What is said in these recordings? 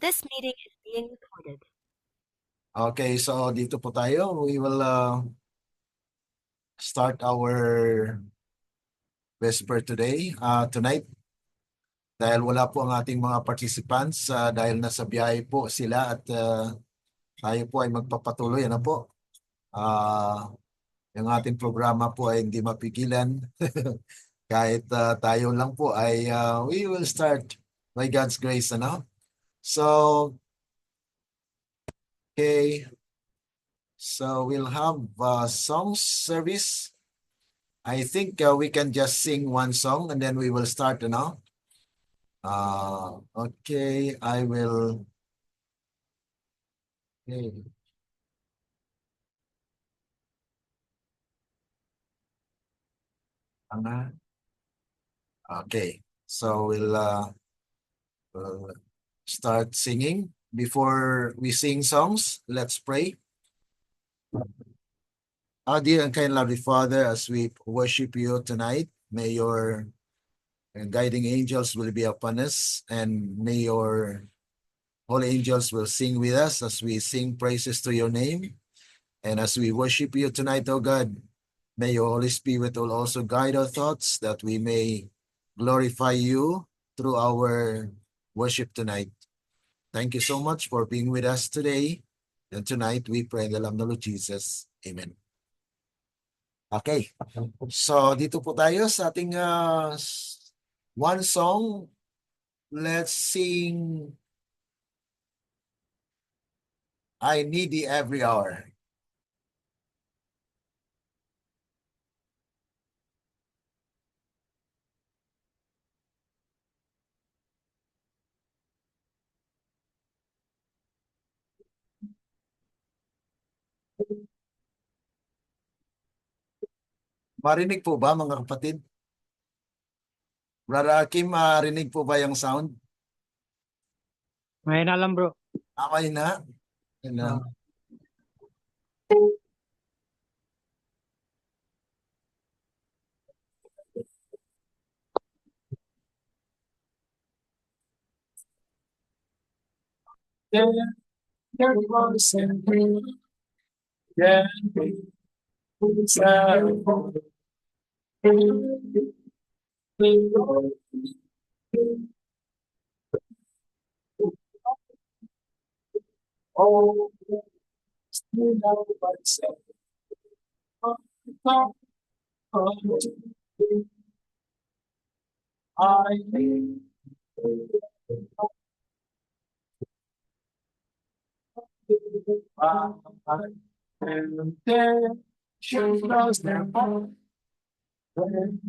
This meeting is being recorded. Okay, so dito po tayo. We will start our Vesper tonight. Dahil wala po ang ating mga participants, dahil nasa biyahe po sila at tayo po ay magpapatuloy. Ano po? Yung ating programa po ay hindi mapigilan. Kahit tayo lang po ay we will start by God's grace. Ano? So, okay. So we'll have song service. I think we can just sing one song and then we will start now. Okay, I will. Okay. Okay, so we'll start singing. Before we sing songs, let's pray. Our dear and kind lovely Father, as we worship you tonight, may your guiding angels will be upon us, and may your holy angels will sing with us as we sing praises to your name. And as we worship you tonight, O God, may your Holy Spirit will also guide our thoughts that we may glorify you through our worship tonight. Thank you so much for being with us today. And tonight we pray in the name of the Lord Jesus. Amen. Okay. So dito po tayo sa ating one song. Let's sing I Need Thee Every Hour. Marinig po ba mga kapatid? Brother Akim, marinig po ba yung sound? May na lang bro. Okay na? Ano? Oh, I need and then she knows their phone. When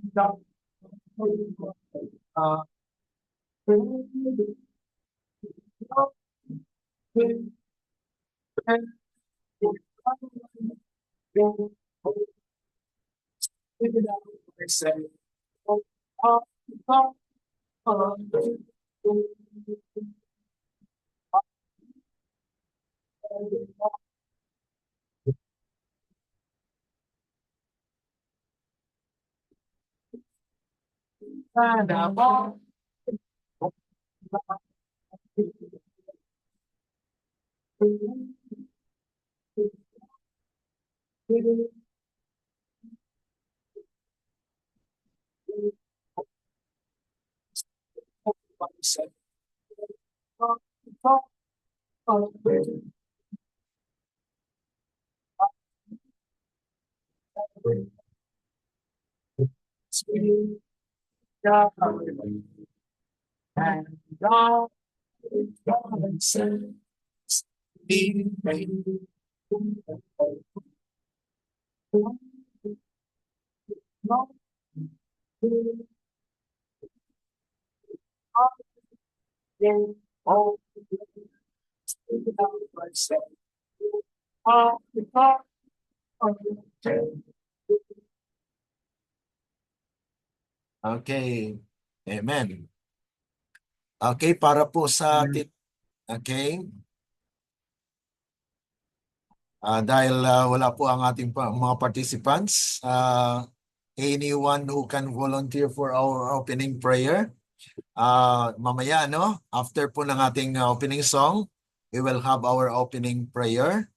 Okay. Amen. Okay, para po sa atin. Okay. Dahil wala po ang ating mga participants, anyone who can volunteer for our opening prayer? Mamaya, no? After po ng ating opening song, we will have our opening prayer.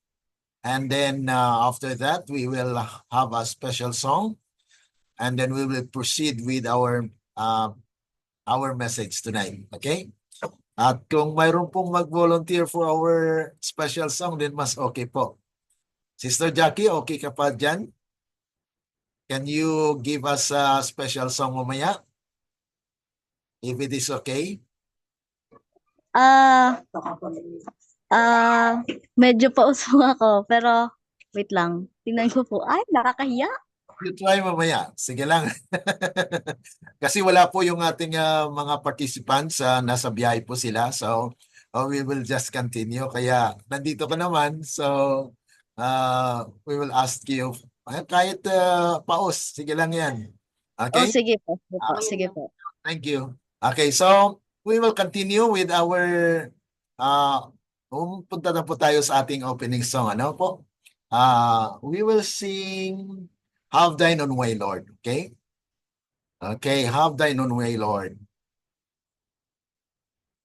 And then after that, we will have a special song. And then we will proceed with our message tonight. Okay? At kung mayroon pong mag-volunteer for our special song, then mas okay po. Sister Jackie, okay ka pa dyan? Can you give us a special song mamaya? If it is okay? Ah, medyo pausong ako, pero wait lang. Tingnan ko po. Ay, nakakahiya. You try mamaya. Sige lang. Kasi wala po yung ating mga participants, nasa biyahe po sila. So, we will just continue. Kaya, nandito ka naman. So, we will ask you, kahit paus, sige lang yan. Oh, Okay? sige po. Sige po. Sige po. Thank you. Okay, so, we will continue with our, punta na po tayo sa ating opening song. Ano po? We will sing Have Thine Own Way, Lord. Okay? Okay, Have Thine Own Way, Lord.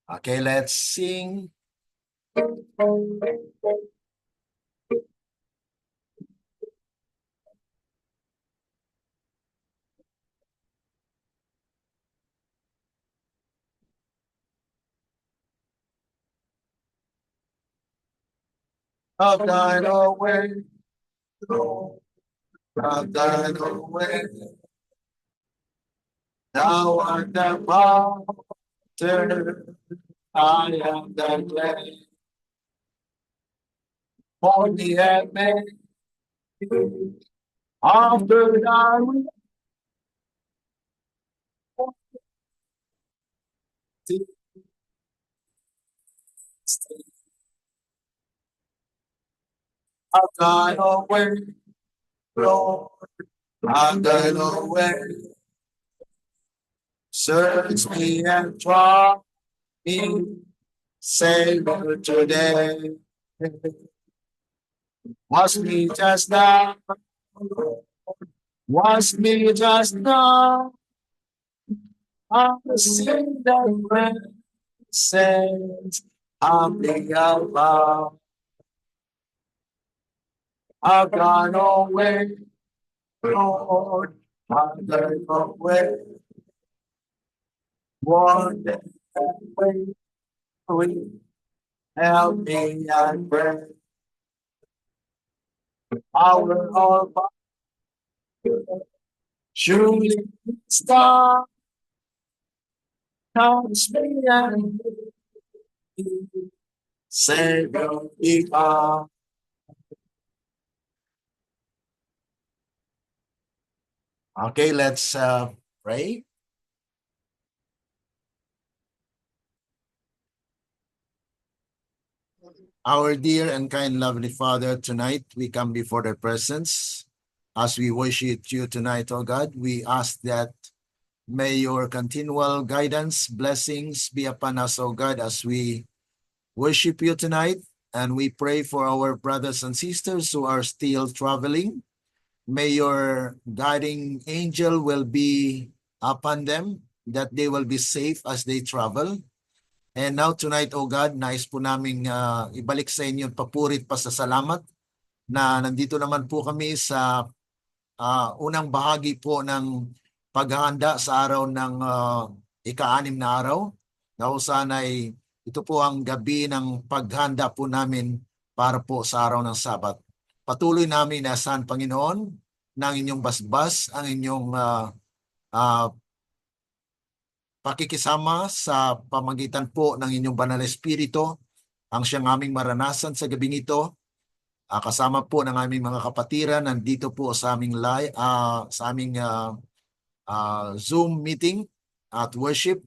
Okay, let's sing. Have Thine Own Way, Lord. Have Thine Own Way. Thou art the potter, I am the clay. Only have made after thy will. Have Thine Own Way, Lord. Have Thine Own Way. Search me and try me, Savior, today. Wash me just now. Wash me just now. I'm the sin that says I'm the alpha. I've gone away, Lord. I've gone away. One day, wait, help me, I pray. Our all surely star comes me and Savior, be our. Okay, let's pray. Our dear and kind lovely Father, tonight we come before thy presence. As we worship you tonight, O God, we ask that may your continual guidance, blessings be upon us, O God, as we worship you tonight. And we pray for our brothers and sisters who are still traveling. May your guiding angel will be upon them, that they will be safe as they travel. And now tonight, O God, nais po naming ibalik sa inyo papurit pa sa salamat na nandito naman po kami sa unang bahagi po ng paghahanda sa araw ng ika-6 na araw. Na sana'y ito po ang gabi ng paghanda po namin para po sa araw ng Sabat. Patuloy namin inasahan, Panginoon, ng inyong basbas, ang inyong pakikisama sa pamagitan po ng inyong banal na espiritu, ang siyang aming maranasan sa gabing ito. Kasama po ng aming mga kapatiran nandito po sa aming Zoom meeting at worship.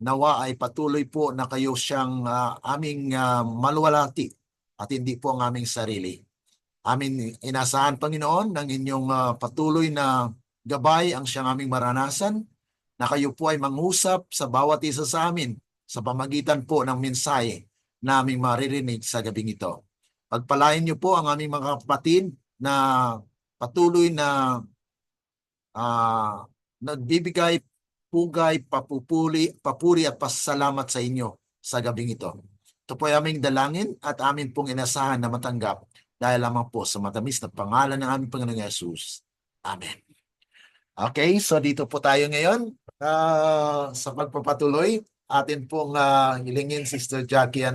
Nawa ay patuloy po na kayo siyang aming maluwalhati at hindi po ang aming sarili. Amin inasahan, Panginoon, ng inyong patuloy na gabay ang siyang aming maranasan, na kayo po ay mangusap sa bawat isa sa amin sa pamagitan po ng mensahe na aming maririnig sa gabing ito. Pagpalain niyo po ang aming mga kapatid na patuloy na nagbibigay pugay, papuri at pasasalamat sa inyo sa gabing ito. Ito po ay aming dalangin at amin pong inasahan na matanggap dahil lamang po sa matamis na pangalan ng aming Panginoong Yesus. Amen. Okay, so dito po tayo ngayon sa pagpapatuloy. Atin pong hilingin Sister Jackie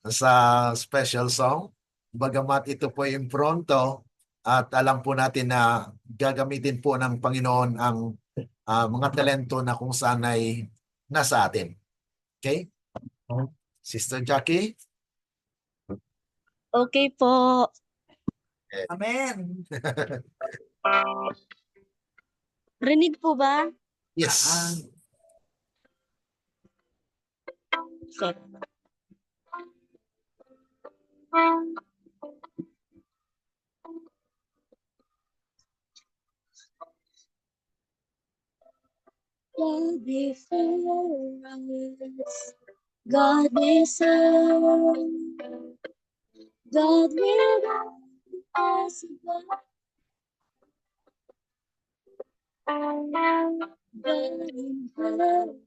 sa special song. Bagamat ito po ay impronto at alam po natin na gagamitin po ng Panginoon ang mga talento na kung saan ay nasa atin. Okay? Sister Jackie? Okay po. Amen. Rinig po ba? Yes. Check. God before us, God beside, God with us above, God in heaven,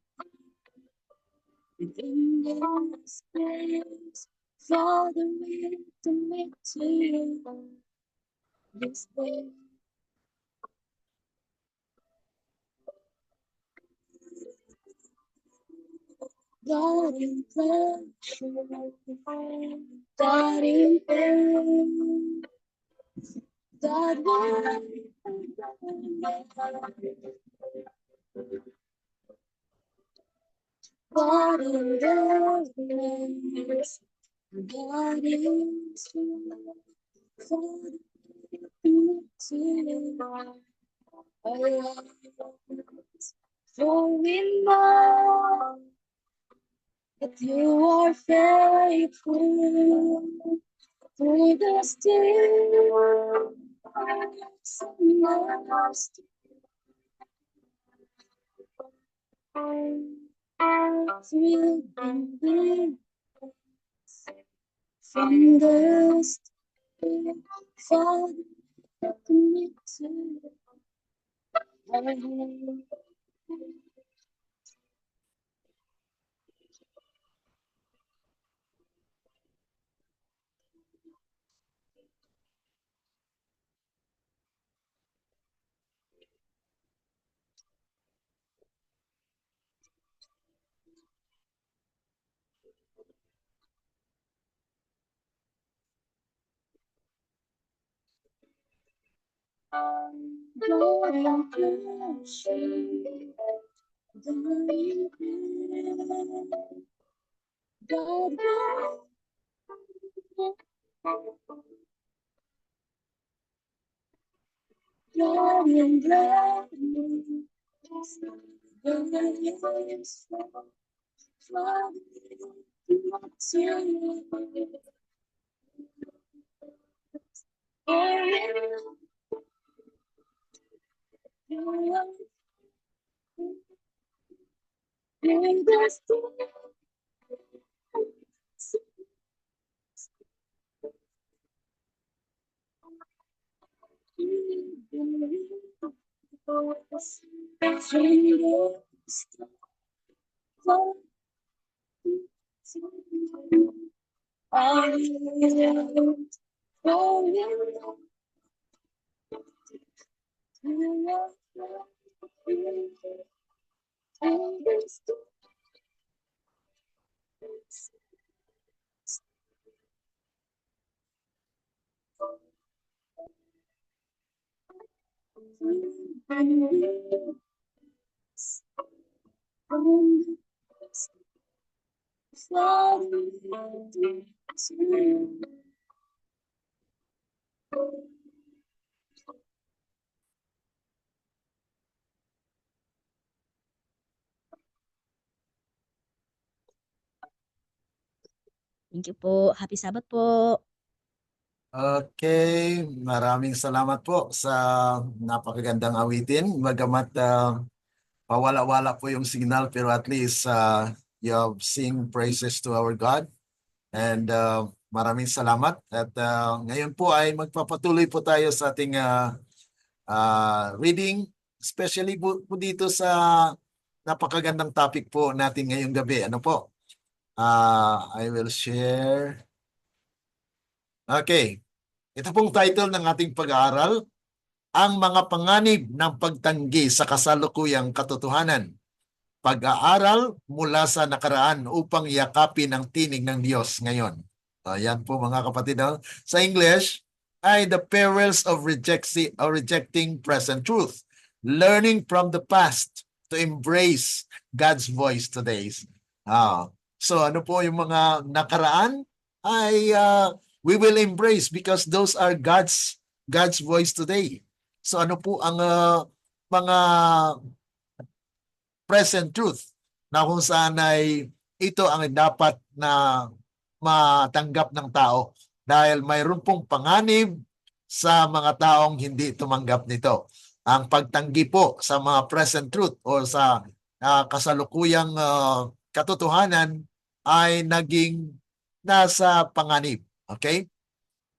within this place, Father, we commit to you this day. God in pleasure, God in pain, God will God in darkness, God in truth, God into our lives. For we know that you are faithful through the still lost. Through the from the still Father, commit to our hands. God in creation, God in heaven, God God in gladness, God in strength, Father, to you. In the still Thank you po. Happy Sabbath po. Okay, maraming salamat po sa napakagandang awitin. Bagamat pawala-wala po yung signal, pero at least you have sing praises to our God. And maraming salamat. At ngayon po ay magpapatuloy po tayo sa ating reading, especially po dito sa napakagandang topic po natin ngayong gabi. Ano po? I will share. Okay. Ito pong title ng ating pag-aaral, ang mga panganib ng pagtanggi sa kasalukuyang katotohanan. Pag-aaral mula sa nakaraan upang yakapin ang tinig ng Diyos ngayon. Ayan po mga kapatid. Sa English ay the perils of rejecting present truth. Learning from the past to embrace God's voice today. So ano po yung mga nakaraan ay we will embrace because those are God's voice today. So ano po ang mga present truth na kung saan ay ito ang dapat na matanggap ng tao dahil mayroon pong panganib sa mga taong hindi tumanggap nito. Ang pagtanggi po sa mga present truth o sa kasalukuyang katotohanan ay naging nasa panganib. Okay?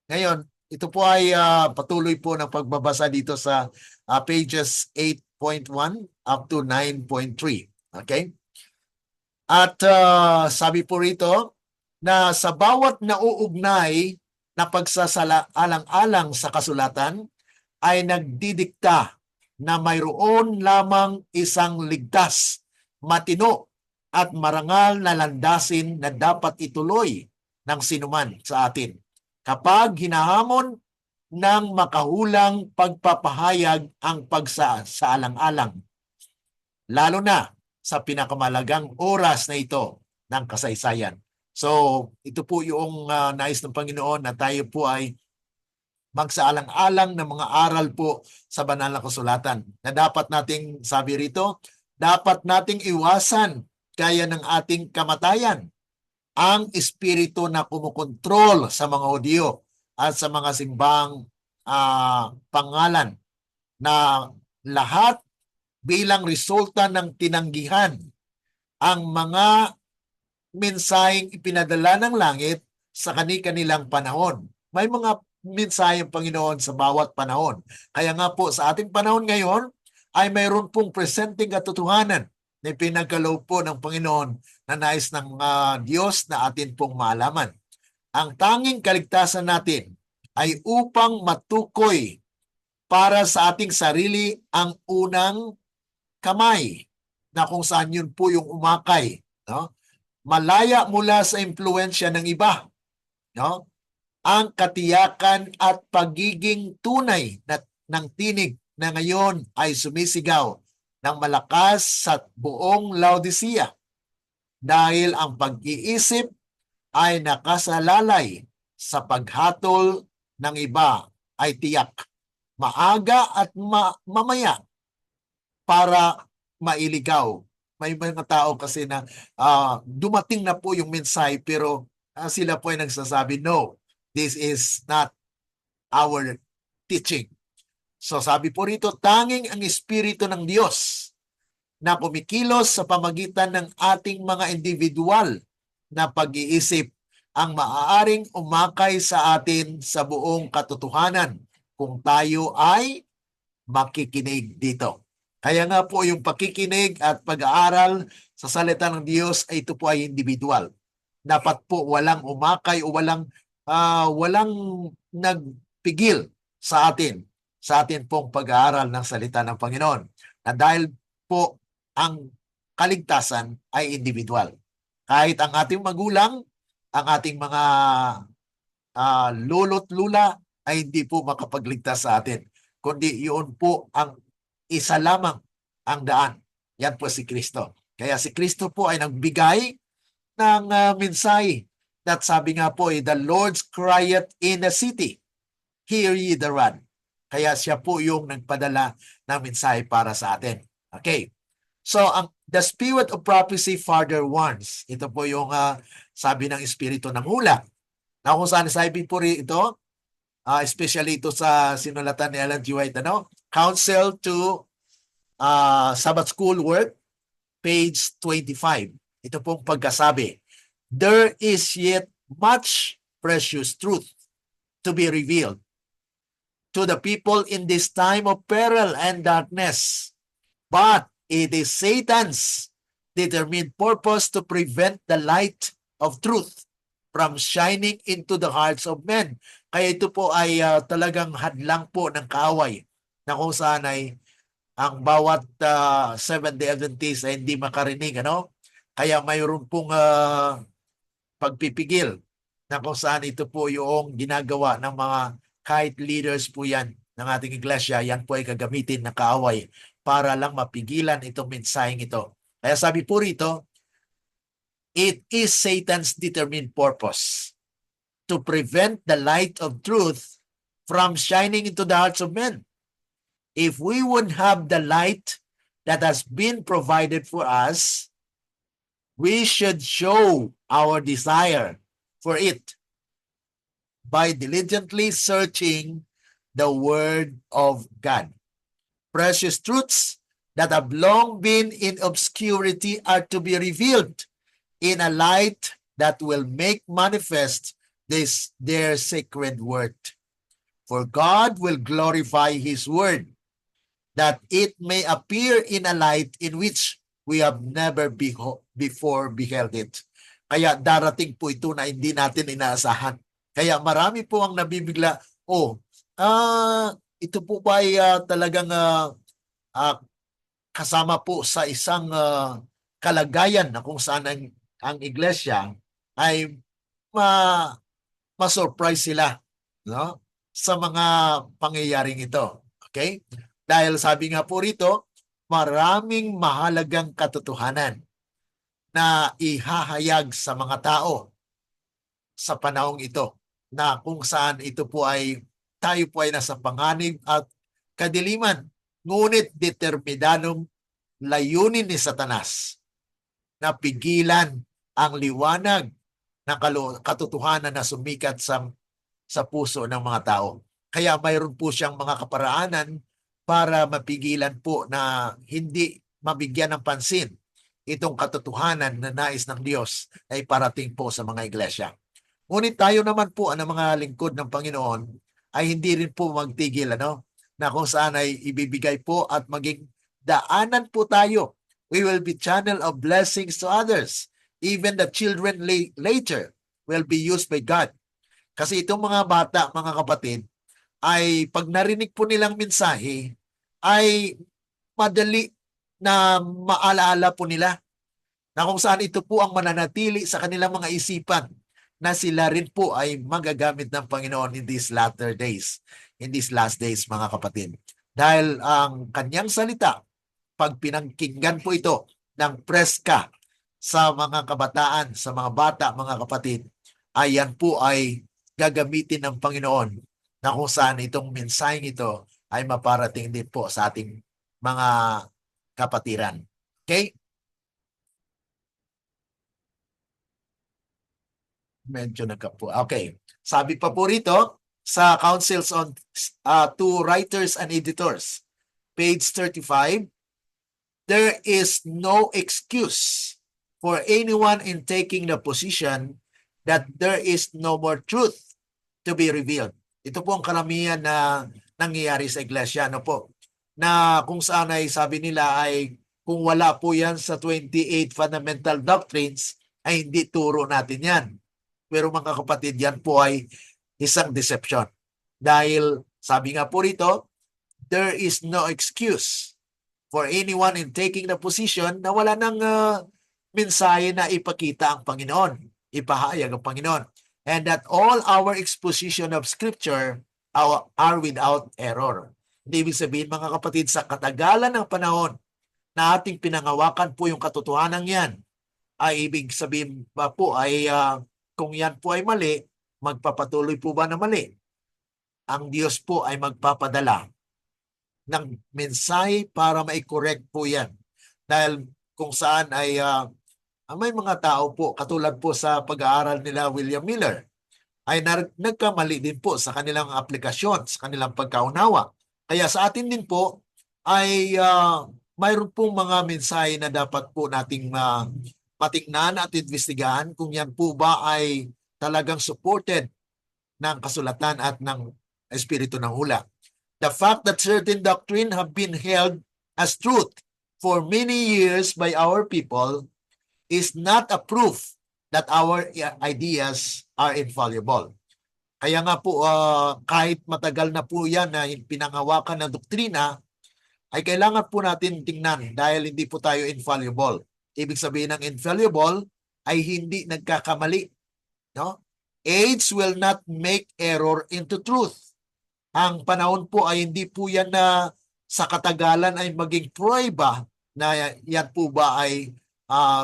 Ngayon, ito po ay patuloy po ng pagbabasa dito sa pages 8.1 up to 9.3. Okay? At sabi po rito na sa bawat nauugnay na pagsasaalang-alang sa kasulatan ay nagdidikta na mayroon lamang isang ligtas, matino at marangal na landasin na dapat ituloy ng sinuman sa atin kapag hinahamon ng makahulang pagpapahayag ang pagsasaalang-alang, lalo na sa pinakamalagang oras na ito ng kasaysayan. So, ito po yung nais ng Panginoon na tayo po ay magsaalang-alang ng mga aral po sa banal na kasulatan na dapat nating, sabi rito, dapat nating iwasan gaya ng ating kamatayan ang espiritu na kumukontrol sa mga Hudyo at sa mga simbang pangalan na lahat bilang resulta ng tinanggihan ang mga mensaheng ipinadala ng langit sa kani-kanilang panahon. May mga mensaheng Panginoon sa bawat panahon. Kaya nga po sa ating panahon ngayon ay mayroon pong presenting katotohanan na pinagkaloob po ng Panginoon na nais ng Diyos na atin pong malaman. Ang tanging kaligtasan natin ay upang matukoy para sa ating sarili ang unang kamay na kung saan yun po yung umakay. No? Malaya mula sa impluensya ng iba. No? Ang katiyakan at pagiging tunay ng tinig na ngayon ay sumisigaw ng malakas sa buong Laodicea dahil ang pag-iisip ay nakasalalay sa paghatol ng iba ay tiyak, maaga at mamaya para mailigaw. May mga tao kasi na dumating na po yung mensahe pero sila po ay nagsasabi, no, this is not our teaching. So sabi po rito, tanging ang Espiritu ng Diyos na kumikilos sa pamagitan ng ating mga individual na pag-iisip ang maaaring umakay sa atin sa buong katotohanan kung tayo ay makikinig dito. Kaya nga po yung pakikinig at pag-aaral sa salita ng Diyos ay ito po ay individual. Dapat po walang umakay o walang nagpigil sa atin pong pag-aaral ng salita ng Panginoon. Na dahil po ang kaligtasan ay individual. Kahit ang ating magulang, ang ating mga lolo't lula ay hindi po makapagligtas sa atin. Kundi yun po ang isa lamang ang daan. Yan po si Kristo. Kaya si Kristo po ay nagbigay ng mensahe. At sabi nga po, the Lord's crieth in the city, hear ye the rod. Kaya siya po yung nagpadala ng mensahe para sa atin. Okay. So, the spirit of prophecy further warns. Ito po yung sabi ng Espiritu ng Hula. Na kung saan sabi po rin ito, especially ito sa sinulatan ni Ellen G. White, Counsel to Sabbath School Work, page 25. Ito pong pagkasabi. There is yet much precious truth to be revealed to the people in this time of peril and darkness. But It is Satan's determined purpose to prevent the light of truth from shining into the hearts of men. Kaya ito po ay talagang hadlang po ng kaaway na kung saan ay ang bawat Seventh-day Adventist ay hindi makarinig. Ano? Kaya mayroon pong pagpipigil na kung saan ito po yung ginagawa ng mga kahit leaders po yan ng ating iglesia, yan po ay gagamitin ng kaaway para lang mapigilan itong mensaheng ito. Kaya sabi po rito, it is Satan's determined purpose to prevent the light of truth from shining into the hearts of men. If we would have the light that has been provided for us, we should show our desire for it by diligently searching the Word of God. Precious truths that have long been in obscurity are to be revealed in a light that will make manifest their sacred word. For God will glorify His word, that it may appear in a light in which we have never before beheld it. Kaya darating po ito na hindi natin inaasahan. Kaya marami po ang nabibigla, ito po ba ay talagang kasama po sa isang kalagayan na kung saan ang iglesia ay ma-surprise sila, no? Sa mga pangyayaring ito. Okay? Dahil sabi nga po rito, maraming mahalagang katotohanan na ihahayag sa mga tao sa panahong ito na kung saan ito po ay tayo po ay nasa panganib at kadiliman. Ngunit determinadong layunin ni Satanas na pigilan ang liwanag ng katotohanan na sumikat sa puso ng mga tao. Kaya mayroon po siyang mga kaparaanan para mapigilan po na hindi mabigyan ng pansin itong katotohanan na nais ng Diyos ay parating po sa mga iglesia. Ngunit tayo naman po, ang mga lingkod ng Panginoon, ay hindi rin po magtigil, na kung saan ay ibibigay po at maging daanan po tayo. We will be channel of blessings to others. Even the children later will be used by God. Kasi itong mga bata, mga kapatid, ay pag narinig po nilang mensahe, ay madali na maalaala po nila na kung saan ito po ang mananatili sa kanilang mga isipan na sila rin po ay magagamit ng Panginoon in these latter days, in these last days, mga kapatid. Dahil ang kanyang salita, pag pinangkinggan po ito ng preska sa mga kabataan, sa mga bata, mga kapatid, ay yan po ay gagamitin ng Panginoon na kung saan itong mensaheng ito ay maparating din po sa ating mga kapatiran. Okay? Medyo nagkapo. Okay. Sabi pa po rito sa Councils on to Writers and Editors, page 35, there is no excuse for anyone in taking the position that there is no more truth to be revealed. Ito po ang karamihan na nangyayari sa iglesia, po, na kung saan ay sabi nila ay kung wala po yan sa 28 fundamental doctrines, ay hindi turo natin yan. Pero mga kapatid, yan po ay isang deception. Dahil sabi nga po rito, there is no excuse for anyone in taking the position na wala nang mensahe na ipakita ang Panginoon, ipahayag ang Panginoon. And that all our exposition of Scripture are without error. Ibig sabihin, mga kapatid, sa katagalan ng panahon na ating pinangawakan po yung katotohanan yan, ay ibig sabihin ba po ay kung yan po ay mali, magpapatuloy po ba na mali? Ang Diyos po ay magpapadala ng mensahe para ma-correct po yan. Dahil kung saan ay may mga tao po, katulad po sa pag-aaral nila William Miller, ay nagkamali din po sa kanilang aplikasyon, sa kanilang pagkaunawa. Kaya sa atin din po ay mayroon pong mga mensahe na dapat po nating matingnan at investigahan kung yan po ba ay talagang supported ng kasulatan at ng espiritu ng hula. The fact that certain doctrine have been held as truth for many years by our people is not a proof that our ideas are infallible. Kaya nga po, kahit matagal na po yan na pinangawakan ng doktrina, ay kailangan po natin tingnan dahil hindi po tayo infallible. Ibig sabihin ng infallible ay hindi nagkakamali. No? Age will not make error into truth. Ang panahon po ay hindi po yan na sa katagalan ay maging prueba na yan po ba ay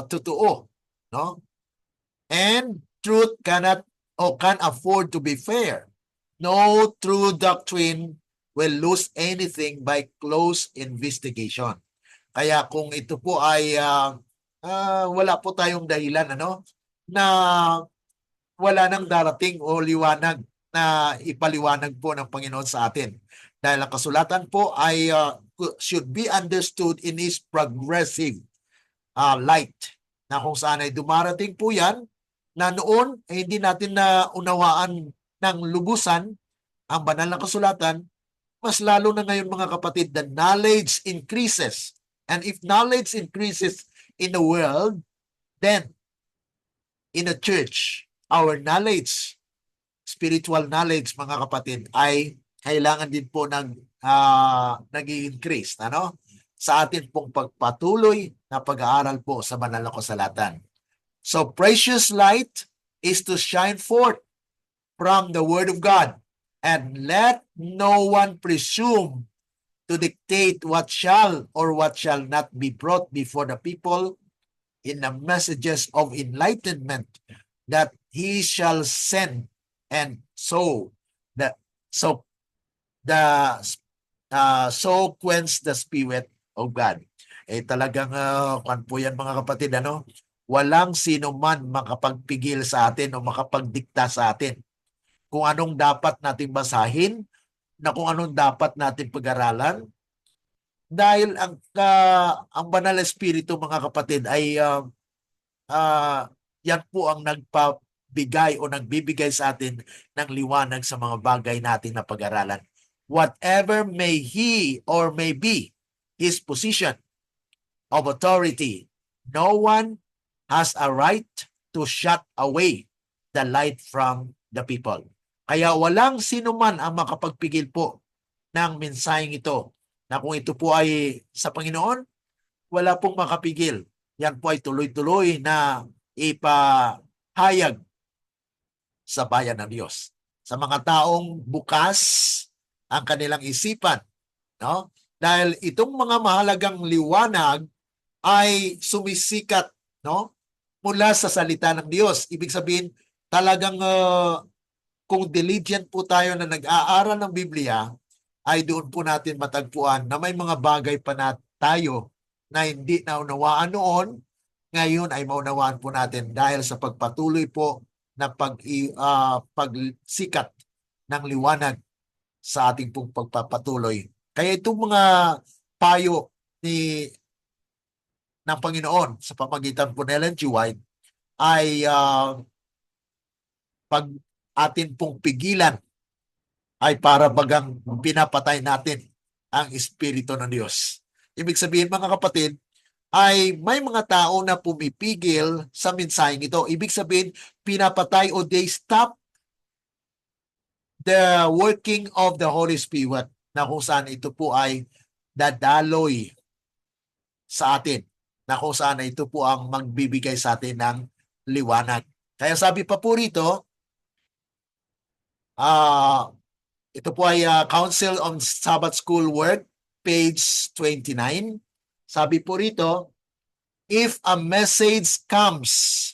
totoo. No? And truth cannot or can afford to be fair. No true doctrine will lose anything by close investigation. Kaya kung ito po ay wala po tayong dahilan na wala nang darating o liwanag na ipaliwanag po ng Panginoon sa atin. Dahil ang kasulatan po ay should be understood in its progressive light, na kung saan ay dumarating po yan na noon ay hindi natin na unawaan ng lubusan ang banal na kasulatan. Mas lalo na ngayon mga kapatid, the knowledge increases. And if knowledge increases in the world, then in the church, our knowledge, spiritual knowledge mga kapatid, ay kailangan din po nag-i-increase sa atin pong pagpatuloy na pag-aaral po sa banal na kasulatan. So precious light is to shine forth from the Word of God, and let no one presume to dictate what shall or what shall not be brought before the people in the messages of enlightenment that he shall send, and so quench the Spirit of God. Talagang kan po yan mga kapatid, walang sino man makapagpigil sa atin o makapagdikta sa atin kung anong dapat nating basahin, na kung anong dapat nating pag-aralan. Dahil ang banal na espiritu mga kapatid ay yan po ang nagpabigay o nagbibigay sa atin ng liwanag sa mga bagay natin na pag-aralan. Whatever may he or may be his position of authority, no one has a right to shut away the light from the people. Kaya walang sino man ang makapagpigil po ng mensaheng ito, na kung ito po ay sa Panginoon, wala pong makapigil. Yan po ay tuloy-tuloy na ipahayag sa bayan ng Diyos. Sa mga taong bukas ang kanilang isipan. Dahil itong mga mahalagang liwanag ay sumisikat mula sa salita ng Diyos. Ibig sabihin, talagang kung diligent po tayo na nag-aaral ng Biblia, ay doon po natin matagpuan na may mga bagay pa na tayo na hindi naunawaan noon, ngayon ay maunawaan po natin dahil sa pagpatuloy po na pagsikat ng liwanag sa ating pong pagpapatuloy. Kaya itong mga payo ng Panginoon sa pamagitan po ni Ellen G. White ay pag atin pong pigilan ay para bagang pinapatay natin ang Espiritu ng Diyos. Ibig sabihin mga kapatid, ay may mga tao na pumipigil sa mensaheng ito. Ibig sabihin, pinapatay o they stop the working of the Holy Spirit, na kung saan ito po ay dadaloy sa atin, na kung saan ito po ang magbibigay sa atin ng liwanag. Kaya sabi pa po rito, ito po ay Council on Sabbath School Work, page 29. Sabi po rito, if a message comes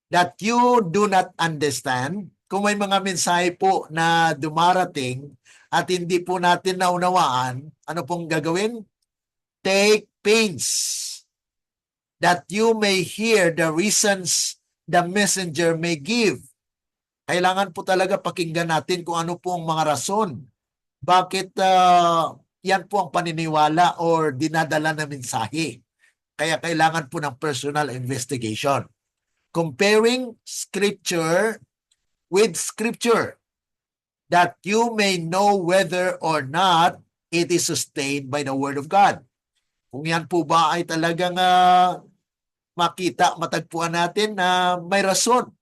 that you do not understand, kung may mga mensahe po na dumarating at hindi po natin naunawaan, ano pong gagawin? Take pains that you may hear the reasons the messenger may give. Kailangan po talaga pakinggan natin kung ano po ang mga rason. Bakit yan po ang paniniwala or dinadala na mensahe. Kaya kailangan po ng personal investigation. Comparing Scripture with Scripture, that you may know whether or not it is sustained by the Word of God. Kung yan po ba ay talagang matagpuan natin na may rason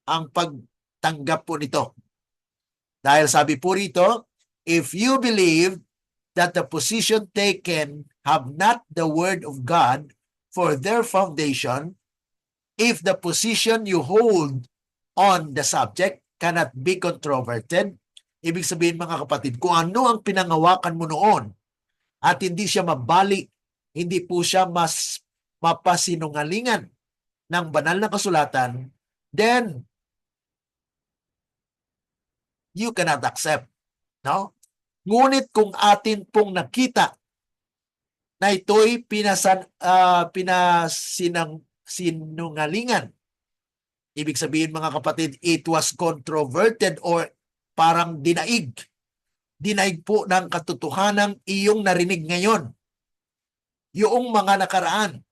ang pagtanggap po nito. Dahil sabi po rito, if you believe that the position taken have not the word of God for their foundation, if the position you hold on the subject cannot be controverted, ibig sabihin mga kapatid, kung ano ang pinangawakan mo noon at hindi siya mabali, hindi po siya mas mapasinungalingan ng banal na kasulatan, then you cannot accept. No? Ngunit kung atin pong nakita na ito'y pinasinungalingan, ibig sabihin mga kapatid, it was controverted or parang dinaig. Dinaig po ng katotohanan iyong narinig ngayon. Yung mga nakaraan,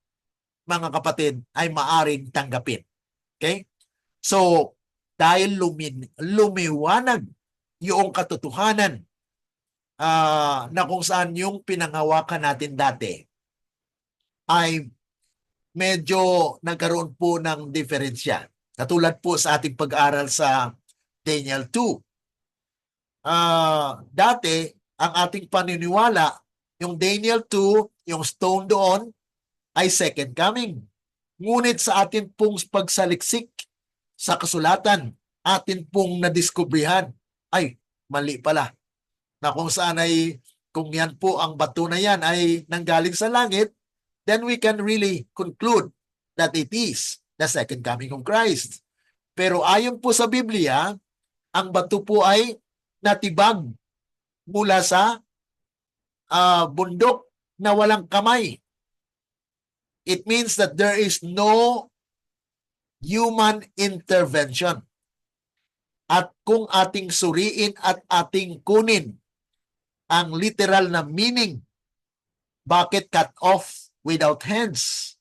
mga kapatid, ay maaring tanggapin. Okay? So, dahil lumiwanag yung katotohanan na kung saan yung pinangawakan natin dati, ay medyo nagkaroon po ng diferensya. Katulad po sa ating pag-aral sa Daniel 2. Dati, ang ating paniniwala, yung Daniel 2, yung stone doon, ay second coming. Ngunit sa atin pong pagsaliksik sa kasulatan, atin pong nadiskubrihan, ay mali pala. Na kung saan ay, kung yan po ang bato na yan ay nanggaling sa langit, then we can really conclude that it is the second coming of Christ. Pero ayon po sa Biblia, ang bato po ay natibag mula sa bundok na walang kamay. It means that there is no human intervention. At kung ating suriin at ating kunin ang literal na meaning, bakit cut off without hands?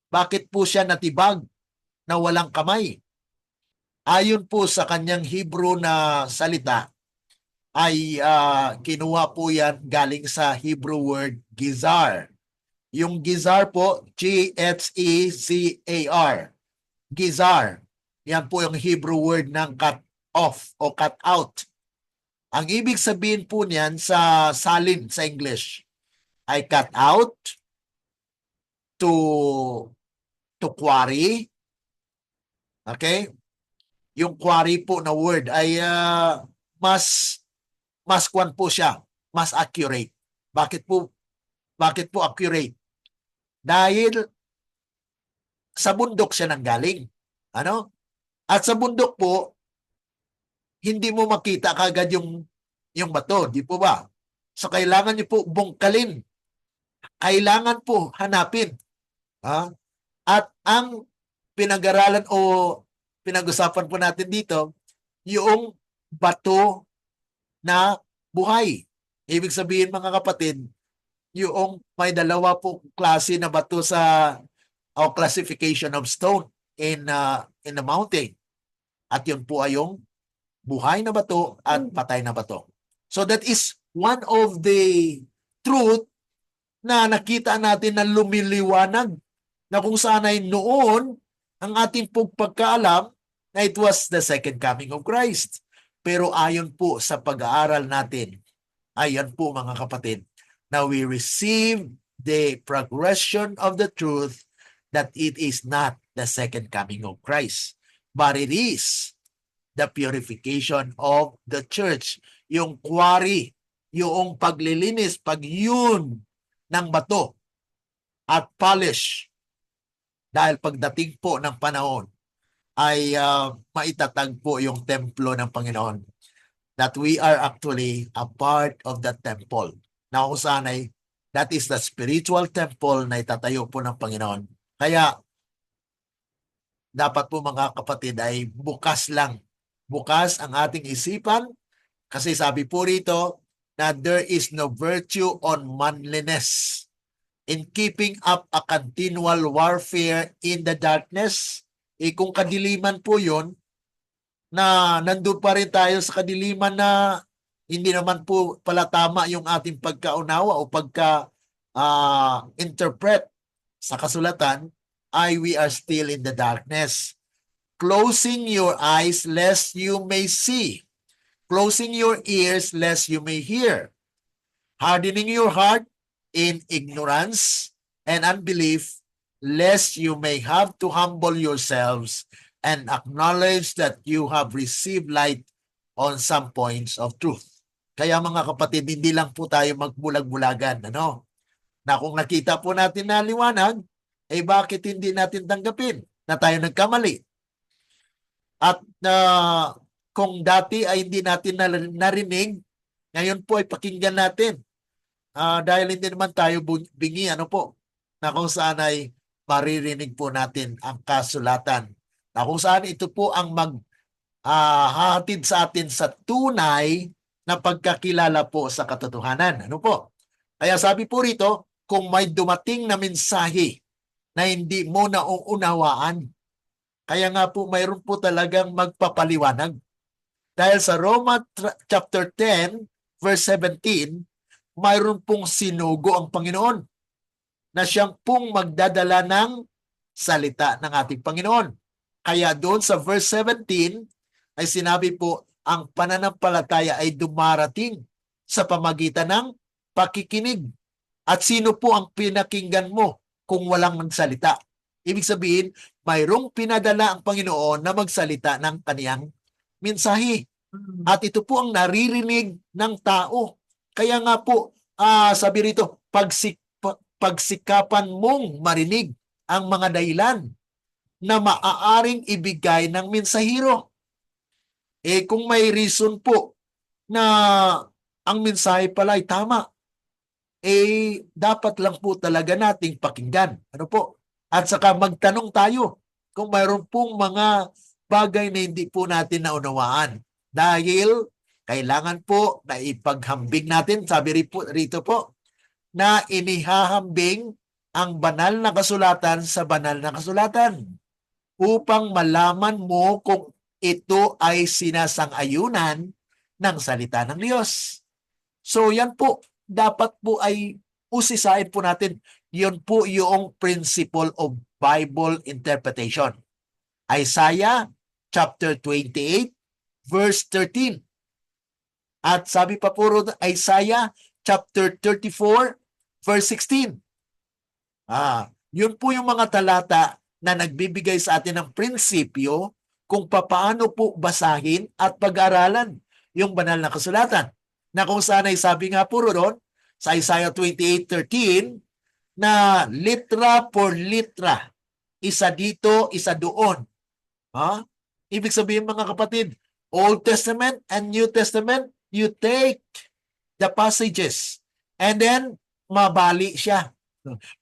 Bakit po siya natibag na walang kamay? Ayon po sa kanyang Hebrew na salita, ay kinuha po yan galing sa Hebrew word gizar. Yung gizar po, G-H-E-Z-A-R. Gizar. Yan po yung Hebrew word ng cut off o cut out. Ang ibig sabihin po niyan sa salin sa English ay cut out, to quarry. Okay? Yung quarry po na word ay mas kwan po siya, mas accurate. Bakit po accurate? Dahil sa bundok siya nanggaling. Ano? At sa bundok po, hindi mo makita kagad yung bato, di po ba? So kailangan niyo po bungkalin. Kailangan po hanapin. At ang pinag-aralan o pinag-usapan po natin dito, yung bato na buhay. Ibig sabihin mga kapatid, yung may dalawa po klase na bato sa classification of stone in the mountain. At yun po ay yung buhay na bato at patay na bato. So that is one of the truth na nakita natin na lumiliwanag na kung saan ay noon ang ating pagkaalam na it was the second coming of Christ. Pero ayon po sa pag-aaral natin, ayon po mga kapatid, na we receive the progression of the truth that it is not the second coming of Christ, but it is the purification of the church. Yung quarry, yung paglilinis, pagyun ng bato at polish. Dahil pagdating po ng panahon ay maitatag po yung templo ng Panginoon. That we are actually a part of the temple. Na kung saan ay, that is the spiritual temple na itatayo po ng Panginoon. Kaya, dapat po mga kapatid ay bukas lang. Bukas ang ating isipan kasi sabi po rito na there is no virtue on manliness in keeping up a continual warfare in the darkness. Kung kadiliman po yun, na nandun pa rin tayo sa kadiliman na hindi naman po pala tama yung ating pagkaunawa o interpret sa kasulatan ay we are still in the darkness. Closing your eyes lest you may see. Closing your ears lest you may hear. Hardening your heart in ignorance and unbelief, lest you may have to humble yourselves and acknowledge that you have received light on some points of truth. Kaya mga kapatid, hindi lang po tayo magbulag-bulagan, ano? Na kung nakita po natin na liwanag, eh bakit hindi natin tanggapin na tayo nagkamali? At kung dati ay hindi natin narinig, ngayon po ay pakinggan natin. Dahil hindi naman tayo bingi, ano po, na kung saan ay maririnig po natin ang kasulatan. Na kung saan ito po ang hahatid sa atin sa tunay na pagkakilala po sa katotohanan. Ano po? Kaya sabi po rito, kung may dumating na mensahe na hindi mo nauunawaan, kaya nga po mayroon po talagang magpapaliwanag. Dahil sa Roma chapter 10, verse 17, mayroon pong sinugo ang Panginoon na siyang pong magdadala ng salita ng ating Panginoon. Kaya doon sa verse 17 ay sinabi po, ang pananampalataya ay dumarating sa pamagitan ng pakikinig. At sino po ang pinakinggan mo kung walang magsalita? Ibig sabihin, mayroong pinadala ang Panginoon na magsalita ng kaniyang mensahe. At ito po ang naririnig ng tao. Kaya nga po, sabi rito, pagsikapan mong marinig ang mga dahilan na maaaring ibigay ng mensahero. Kung may reason po na ang mensahe pala ay tama, dapat lang po talaga nating pakinggan. Ano po? At saka magtanong tayo kung mayroon pong mga bagay na hindi po natin naunawaan. Dahil kailangan po na ipaghambing natin, sabi rito po, na inihahambing ang banal na kasulatan sa banal na kasulatan upang malaman mo kung ito ay sinasang-ayunan ng salita ng Diyos. So yan po, dapat po ay usisain po natin. Yun po yung principle of Bible interpretation. Isaiah chapter 28, verse 13. At sabi pa po rin, Isaiah chapter 34, verse 16. Yun po yung mga talata na nagbibigay sa atin ng prinsipyo kung paano po basahin at pag-aralan yung banal na kasulatan. Na kung saan ay sabi nga po ron sa Isaiah 28:13 na litra por litra, isa dito, isa doon. Ibig sabihin mga kapatid, Old Testament and New Testament, you take the passages and then mabali siya,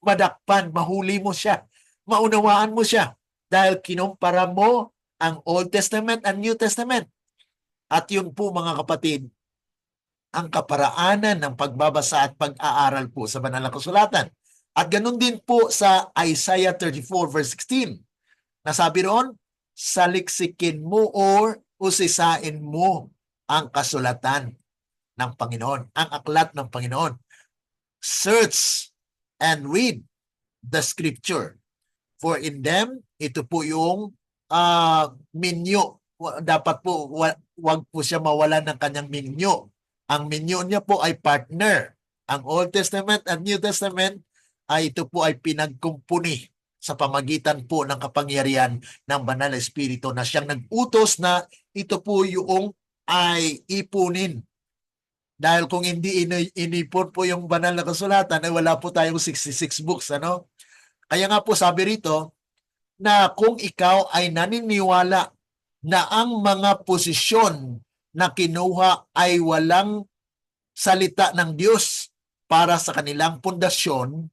madakpan, mahuli mo siya, maunawaan mo siya dahil kinumpara mo ang Old Testament and New Testament. At yun po mga kapatid, ang kaparaanan ng pagbabasa at pag-aaral po sa banal na kasulatan. At ganun din po sa Isaiah 34 verse 16. Nasabi roon, saliksikin mo or usisain mo ang kasulatan ng Panginoon, ang aklat ng Panginoon. Search and read the scripture. For in them, ito po yung minyo. Dapat po, wag po siya mawalan ng kanyang minyo. Ang minyo niya po ay partner. Ang Old Testament at New Testament ay ito po ay pinagkumpuni sa pamagitan po ng kapangyarihan ng Banal na Espiritu na siyang nag-utos na ito po yung ay ipunin. Dahil kung hindi inipon po yung banal na kasulatan, ay wala po tayong 66 books. Ano? Kaya nga po sabi rito na kung ikaw ay naniniwala na ang mga posisyon na kinuha ay walang salita ng Diyos para sa kanilang pundasyon,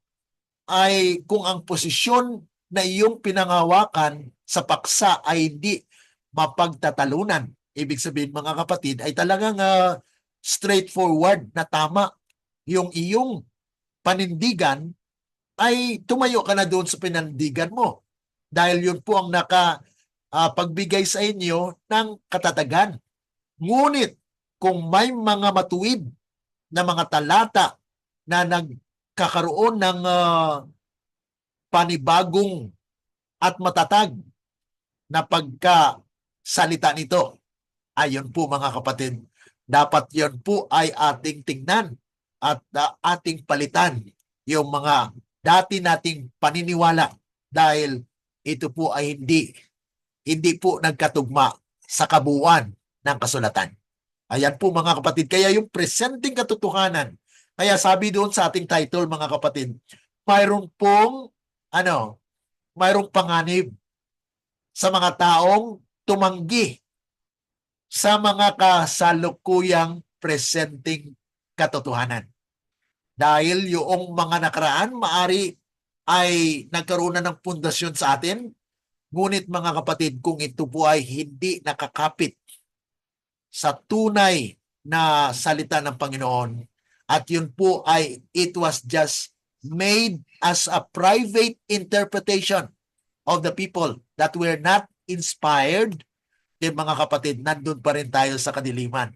ay kung ang posisyon na iyong pinangawakan sa paksa ay hindi mapagtatalunan. Ibig sabihin mga kapatid ay talagang straightforward na tama yung iyong panindigan, ay tumayo ka na doon sa panindigan mo. Dahil yun po ang pagbigay sa inyo ng katatagan. Ngunit kung may mga matuwid na mga talata na magkakaroon ng panibagong at matatag na pagkasalita nito. Ayon po mga kapatid, dapat yon po ay ating tingnan at ating palitan yung mga dati nating paniniwala dahil ito po ay hindi po nagkatugma sa kabuuan ng kasulatan. Ayan po mga kapatid, kaya yung presenting katotohanan, kaya sabi doon sa ating title mga kapatid, mayroong panganib sa mga taong tumanggi sa mga kasalukuyang presenting katotohanan. Dahil yung mga nakaraan maari ay nagkaroon na ng pundasyon sa atin, ngunit mga kapatid, kung ito po ay hindi nakakapit sa tunay na salita ng Panginoon, at yun po ay it was just made as a private interpretation of the people that were not inspired, mga kapatid, nandun pa rin tayo sa kadiliman.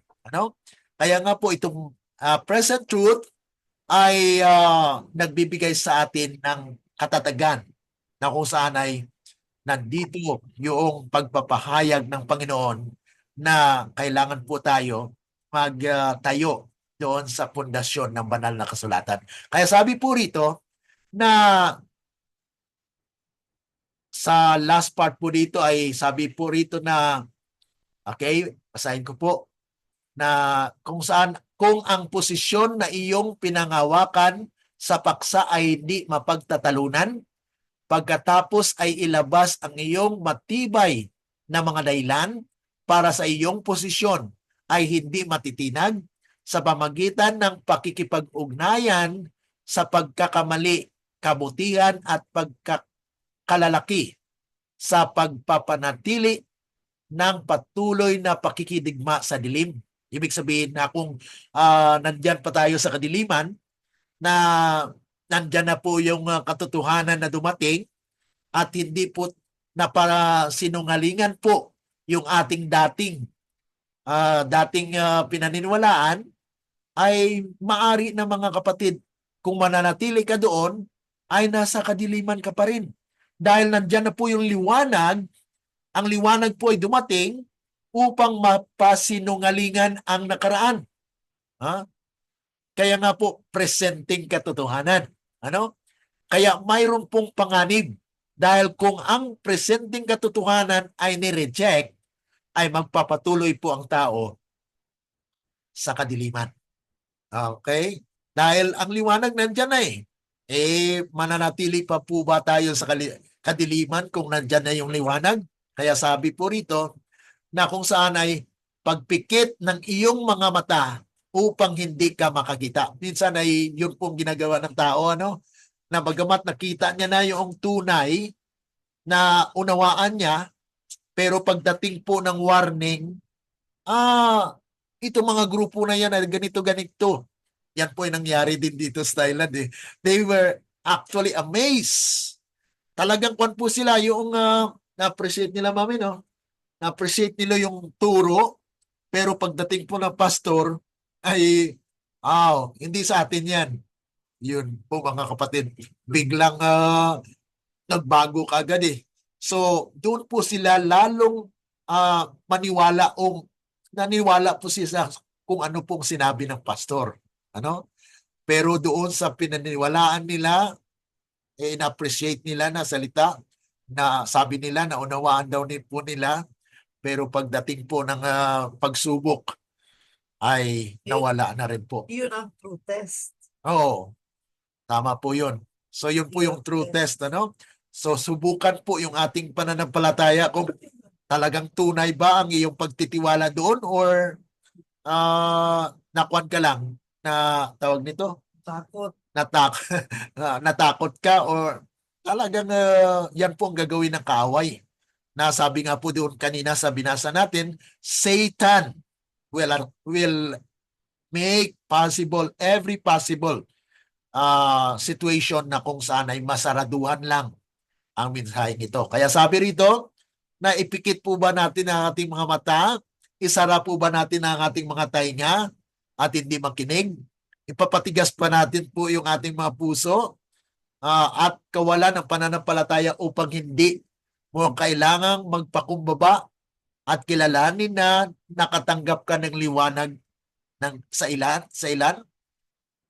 Kaya nga po itong present truth ay nagbibigay sa atin ng katatagan na kung saan ay nandito yung pagpapahayag ng Panginoon na kailangan po tayo magtayo doon sa pundasyon ng banal na kasulatan. Kaya sabi po rito na sa last part po dito ay sabi po rito na, okay, basahin ko po, na kung ang posisyon na iyong pinangawakan sa paksa ay hindi mapagtatalunan, pagkatapos ay ilabas ang iyong matibay na mga dahilan para sa iyong posisyon ay hindi matitinag sa pamagitan ng pakikipag-ugnayan sa pagkakamali, kabutihan at pagkakalalaki sa pagpapanatili ng patuloy na pakikidigma sa dilim. Ibig sabihin na kung nandyan pa tayo sa kadiliman, na nandyan na po yung katotohanan na dumating at hindi po na para sinungalingan po yung ating dating pinaniniwalaan, ay maari na mga kapatid, kung mananatili ka doon, ay nasa kadiliman ka pa rin. Dahil nandyan na po yung liwanag, ang liwanag po ay dumating upang mapasinungalingan ang nakaraan. Kaya nga po, presenting katotohanan. Kaya mayroon pong panganib. Dahil kung ang presenting katotohanan ay ni-reject, ay magpapatuloy po ang tao sa kadiliman. Okay? Dahil ang liwanag nandyan na mananatili pa po ba tayo sa kadiliman kung nandyan na yung liwanag? Kaya sabi po rito na kung saan ay pagpikit ng iyong mga mata upang hindi ka makakita. Minsan ay yun pong ginagawa ng tao, na bagamat nakita niya na yung tunay na unawaan niya, pero pagdating po ng warning, ito mga grupo na yan, ganito. Yan po yung nangyari din dito sa Thailand. They were actually amazed. Talagang kwan po sila yung na-appreciate nila, mami, na-appreciate nila yung turo, pero pagdating po ng pastor, ay, hindi sa atin yan. Yun po mga kapatid, biglang nagbago kaagad So, doon po sila lalong naniwala po sila kung ano pong sinabi ng pastor. Pero doon sa pinaniniwalaan nila, na-appreciate nila na salita, na sabi nila, na unawaan daw po nila, pero pagdating po ng pagsubok, ay nawala na rin po. Yun ang true test. Oo, tama po yun. So yun po yung true test, So subukan po yung ating pananampalataya kung talagang tunay ba ang iyong pagtitiwala doon or nakuan ka lang na tawag nito? Takot. Natakot ka or talagang yan po ang gagawin ng kaaway. Na sabi nga po doon kanina sa binasa natin, Satan will make possible every possible situation na kung saan ay masaraduhan lang ang mensaheng ito. Kaya sabi rito, na ipikit po ba natin ang ating mga mata? Isara po ba natin ang ating mga tainga at hindi makinig? ipapatigas pa natin po yung ating mga puso at kawalan ng pananampalataya upang hindi mo kailangang magpakumbaba at kilalanin na nakatanggap ka ng liwanag sa ilan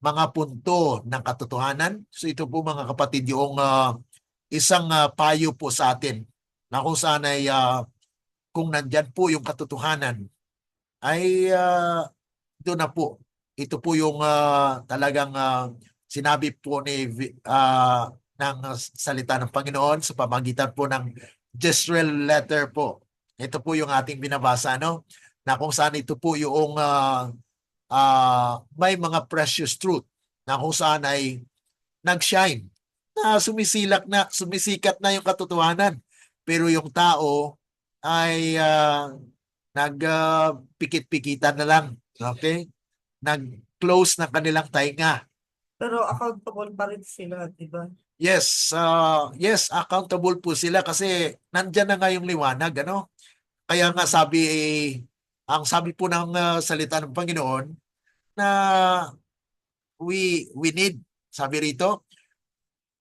mga punto ng katotohanan. So ito po mga kapatid yung isang payo po sa atin na kung saan ay kung nandyan po yung katotohanan ay doon na po. Ito po yung talagang sinabi po ng salita ng Panginoon sa pamagitan po ng Jezreel letter po. Ito po yung ating binabasa, no? Na kung saan ito po yung may mga precious truth na kung saan ay nag-shine, na sumisikat na yung katotohanan. Pero yung tao ay nagpikit-pikitan na lang. Okay? Nag-close ng kanilang tainga. Pero accountable pa rin sila, di ba? Yes, accountable po sila kasi nandyan na nga yung liwanag, ano? Kaya nga ang sabi po ng salita ng Panginoon na we need, sabi rito,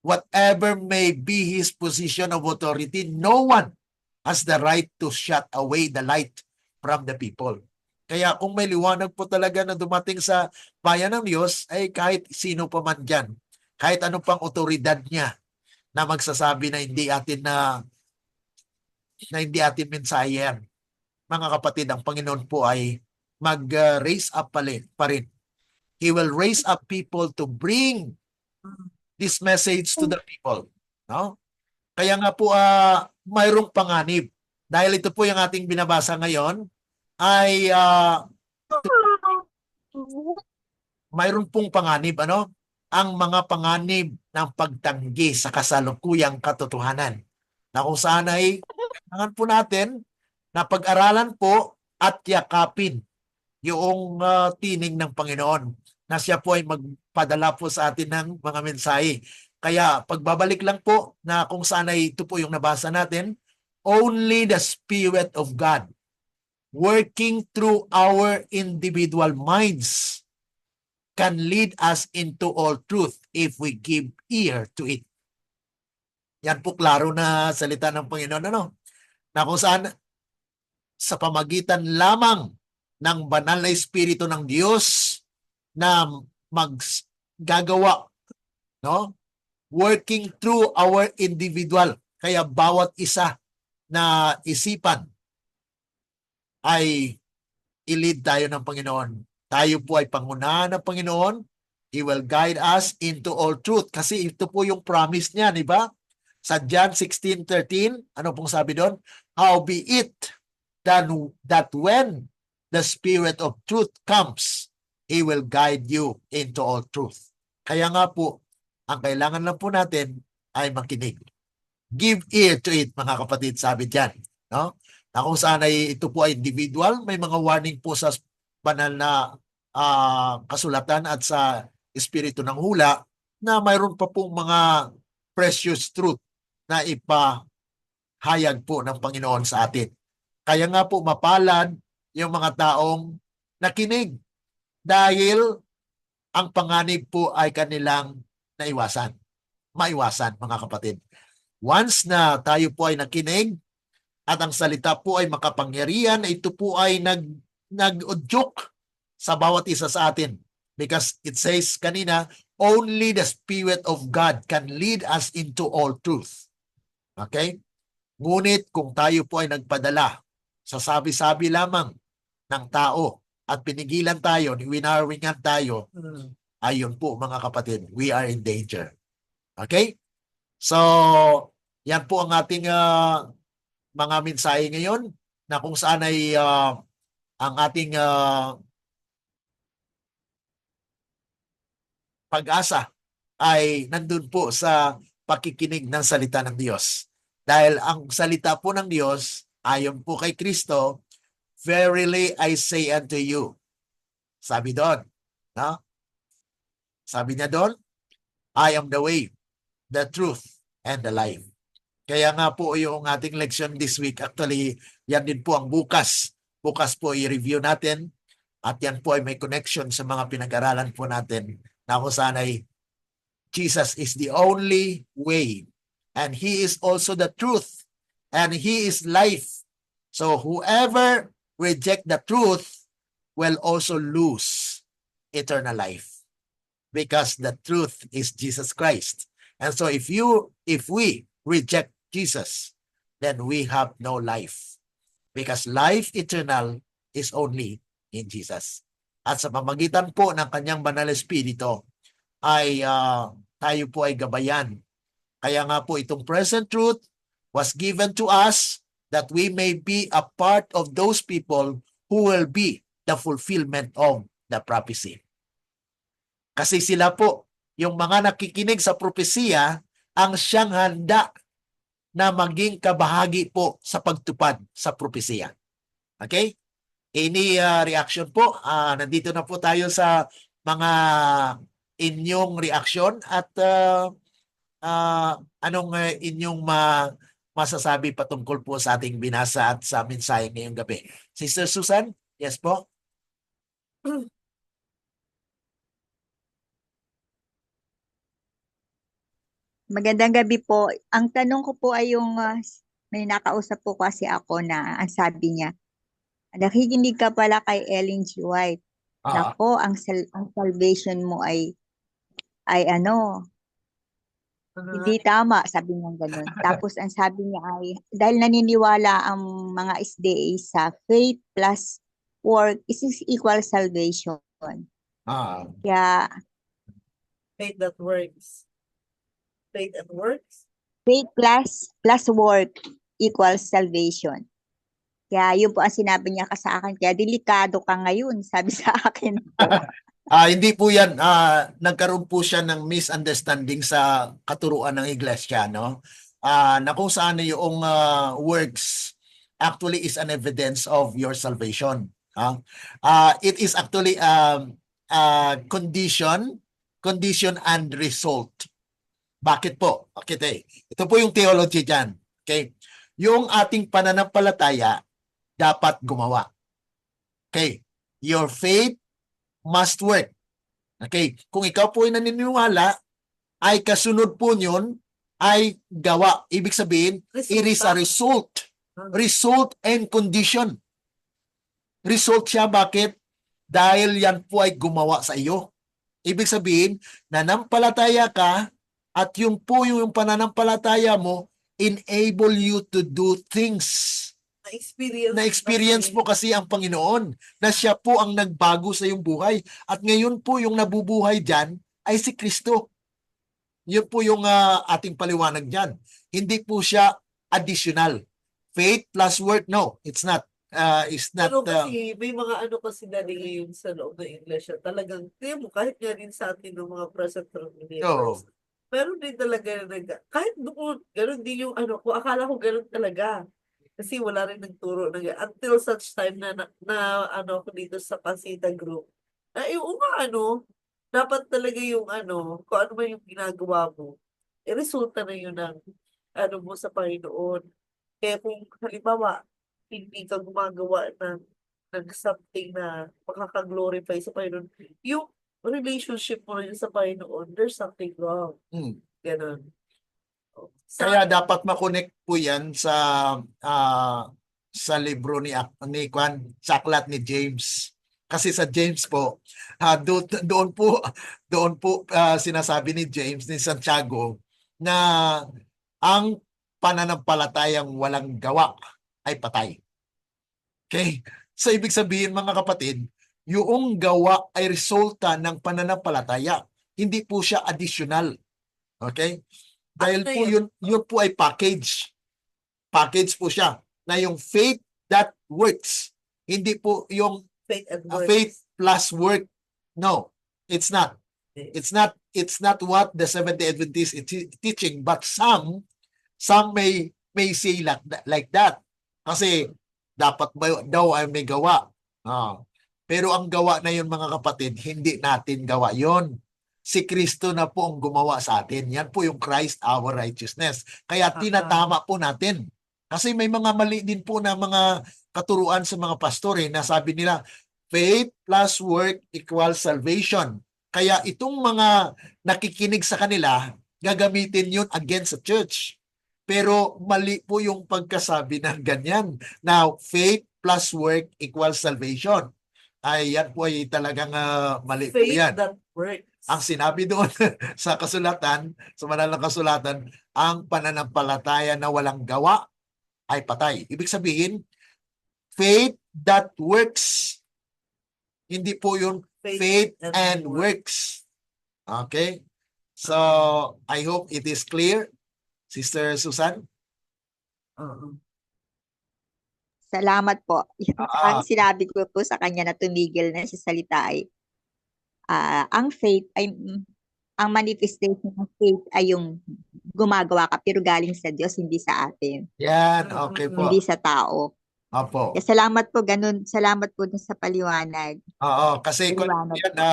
whatever may be his position of authority, no one has the right to shut away the light from the people. Kaya kung may liwanag po talaga na dumating sa bayan ng Diyos, ay kahit sino pa man dyan, kahit anong pang otoridad niya na magsasabi na hindi atin mensahe yan. Mga kapatid, ang Panginoon po ay mag-raise up pa rin. He will raise up people to bring this message to the people. No? Kaya nga po mayroong panganib. Dahil ito po yung ating binabasa ngayon ay mayroon pong panganib, ano? Ang mga panganib ng pagtanggi sa kasalukuyang katotohanan. Na kung saan ay kailangan po natin na pag-aralan po at yakapin yung tinig ng Panginoon na siya po ay magpadala po sa atin ng mga mensahe. Kaya pagbabalik lang po na kung saan ay ito po yung nabasa natin, only the Spirit of God working through our individual minds can lead us into all truth if we give ear to it. Yan po klaro na salita ng Panginoon, ano? Na kung saan sa pamagitan lamang ng banal na Espiritu ng Diyos na maggagawa, no? Working through our individual. Kaya bawat isa na isipan ay i-lead tayo ng Panginoon. Tayo po ay pangunahan ng Panginoon. He will guide us into all truth. Kasi ito po yung promise niya, di ba? Sa John 16:13, ano pong sabi doon? Howbeit that when the Spirit of truth comes, He will guide you into all truth. Kaya nga po, ang kailangan lang po natin ay makinig. Give ear to it, mga kapatid, sabi diyan, no? Na kung saan ay ito po ay individual, may mga warning po sa banal na kasulatan at sa espiritu ng hula na mayroon pa pong mga precious truth na ipahayag po ng Panginoon sa atin. Kaya nga po mapalad yung mga taong nakinig dahil ang panganib po ay kanilang maiwasan, mga kapatid. Once na tayo po ay nakinig at ang salita po ay makapangyarihan, ito po ay nag-udyok sa bawat isa sa atin. Because it says kanina, only the Spirit of God can lead us into all truth. Okay? Ngunit kung tayo po ay nagpadala sa sabi-sabi lamang ng tao at pinigilan tayo, winarwingan tayo, ayun po mga kapatid, we are in danger. Okay? So, yan po ang ating mga mensahe ngayon na kung saan ay ang ating pag-asa ay nandun po sa pakikinig ng salita ng Diyos. Dahil ang salita po ng Diyos, ayon po kay Kristo, verily I say unto you. Sabi doon, no? Sabi niya doon, I am the way, the truth, and the life. Kaya nga po yung ating leksyon this week, actually, yan din po ang bukas. Bukas po i-review natin At yan po ay may connection sa mga pinag-aralan po natin na kung saan ay Jesus is the only way and He is also the truth and He is life. So whoever reject the truth will also lose eternal life because the truth is Jesus Christ. And so if we reject Jesus, then we have no life because life eternal is only in Jesus. At sa pamagitan po ng kanyang banal espiritu ay tayo po ay gabayan. Kaya nga po itong present truth was given to us that we may be a part of those people who will be the fulfillment of the prophecy. Kasi sila po, yung mga nakikinig sa propesiya, ang siyang handa na maging kabahagi po sa pagtupad sa propesiya. Okay? Any reaction po? Nandito na po tayo sa mga inyong reaction at anong inyong masasabi patungkol po sa ating binasa at sa mensahe ngayong gabi. Sister Susan? Yes po? Magandang gabi po. Ang tanong ko po ay yung may nakausap po kasi ako na ang sabi niya, nakikinig ka pala kay Ellen G. White. Nako, ang salvation mo ay ano, hindi tama, sabi niya ganun. Tapos ang sabi niya ay, dahil naniniwala ang mga SDA sa faith plus work is equal salvation. Kaya Faith that works. Faith that works. faith plus work equals salvation. Kaya yun po ang sinabi niya sa akin. Kaya delikado ka ngayon, sabi sa akin. Hindi po yan. Nagkaroon po siya ng misunderstanding sa katuruan ng iglesia, no? Na kung saan yung works actually is an evidence of your salvation. It is actually condition and result. Bakit po? Okay, ito po yung theology dyan. Okay? Yung ating pananampalataya dapat gumawa. Okay? Your faith must work. Okay? Kung ikaw po ay naniniwala, ay kasunod po yun ay gawa. Ibig sabihin, it is a result. Result and condition. Result siya. Bakit? Dahil yan po ay gumawa sa iyo. Ibig sabihin, nanampalataya ka at yung po yung pananampalataya mo enable you to do things. Na-experience mo kasi ang Panginoon na siya po ang nagbago sa iyong buhay. At ngayon po yung nabubuhay dyan ay si Kristo. Yun po yung ating paliwanag dyan. Hindi po siya additional. Faith plus work, no. It's not. It's not. Pero kasi may mga ano kasi dali ngayon sa loob ng iglesia. Talagang, tingnan mo, kahit nga rin sa atin ng mga present believers. Meron din talaga kahit doon, gano'n din yung ano ko, akala ko gano'n talaga. Kasi wala rin nagturo until such time na ano ako dito sa Pasita Group. Na yung ano, dapat talaga yung ano, kung ano man yung ginagawa mo, resulta na yun ng ano mo sa Panginoon. Kaya kung halimbawa, hindi ka gumagawa ng something na makaka-glorify sa Panginoon, yung relationship mo rin sa Panginoon, there's something wrong. Ganon. Kaya dapat makonect po yan sa libro ni Kwan, sa aklat ni James. Kasi sa James po, doon po sinasabi ni James, ni Santiago, na ang pananampalatayang walang gawa ay patay. Okay? So ibig sabihin mga kapatid, yung gawa ay resulta ng pananampalataya. Hindi po siya additional. Okay? Dahil po yun po ay package. Package po siya na yung faith that works. Hindi po yung faith plus work. No, it's not. It's not what the Seventh-day Adventist is teaching, but some may say like that. Kasi dapat daw ay may gawa. Pero ang gawa na yun mga kapatid, hindi natin gawa yon. Si Kristo na po ang gumawa sa atin. Yan po yung Christ our righteousness. Kaya tinatama po natin. Kasi may mga mali din po na mga katuruan sa mga pastore na sabi nila, Faith plus work equals salvation. Kaya itong mga nakikinig sa kanila, gagamitin yun against sa church. Pero mali po yung pagkasabi ng ganyan. Now, faith plus work equals salvation. Ay, yan po ay talagang mali po Faith yan. that works. Ang sinabi doon sa kasulatan, sa banal na kasulatan, ang pananampalataya na walang gawa ay patay. Ibig sabihin, faith that works. Hindi po yung faith and works. Okay? So, I hope it is clear, Sister Susan. Salamat po. Ah. Ang sinabi ko po sa kanya na tumigil na sa salita ay ang faith ay ang manifestation ng faith ay yung gumagawa ka pero galing sa Diyos, hindi sa atin, Yan, okay po. hindi sa tao. Opo. Kaya salamat po ganun. Salamat po dun sa paliwanag. Oo, kasi kung Paliwanag yan, po.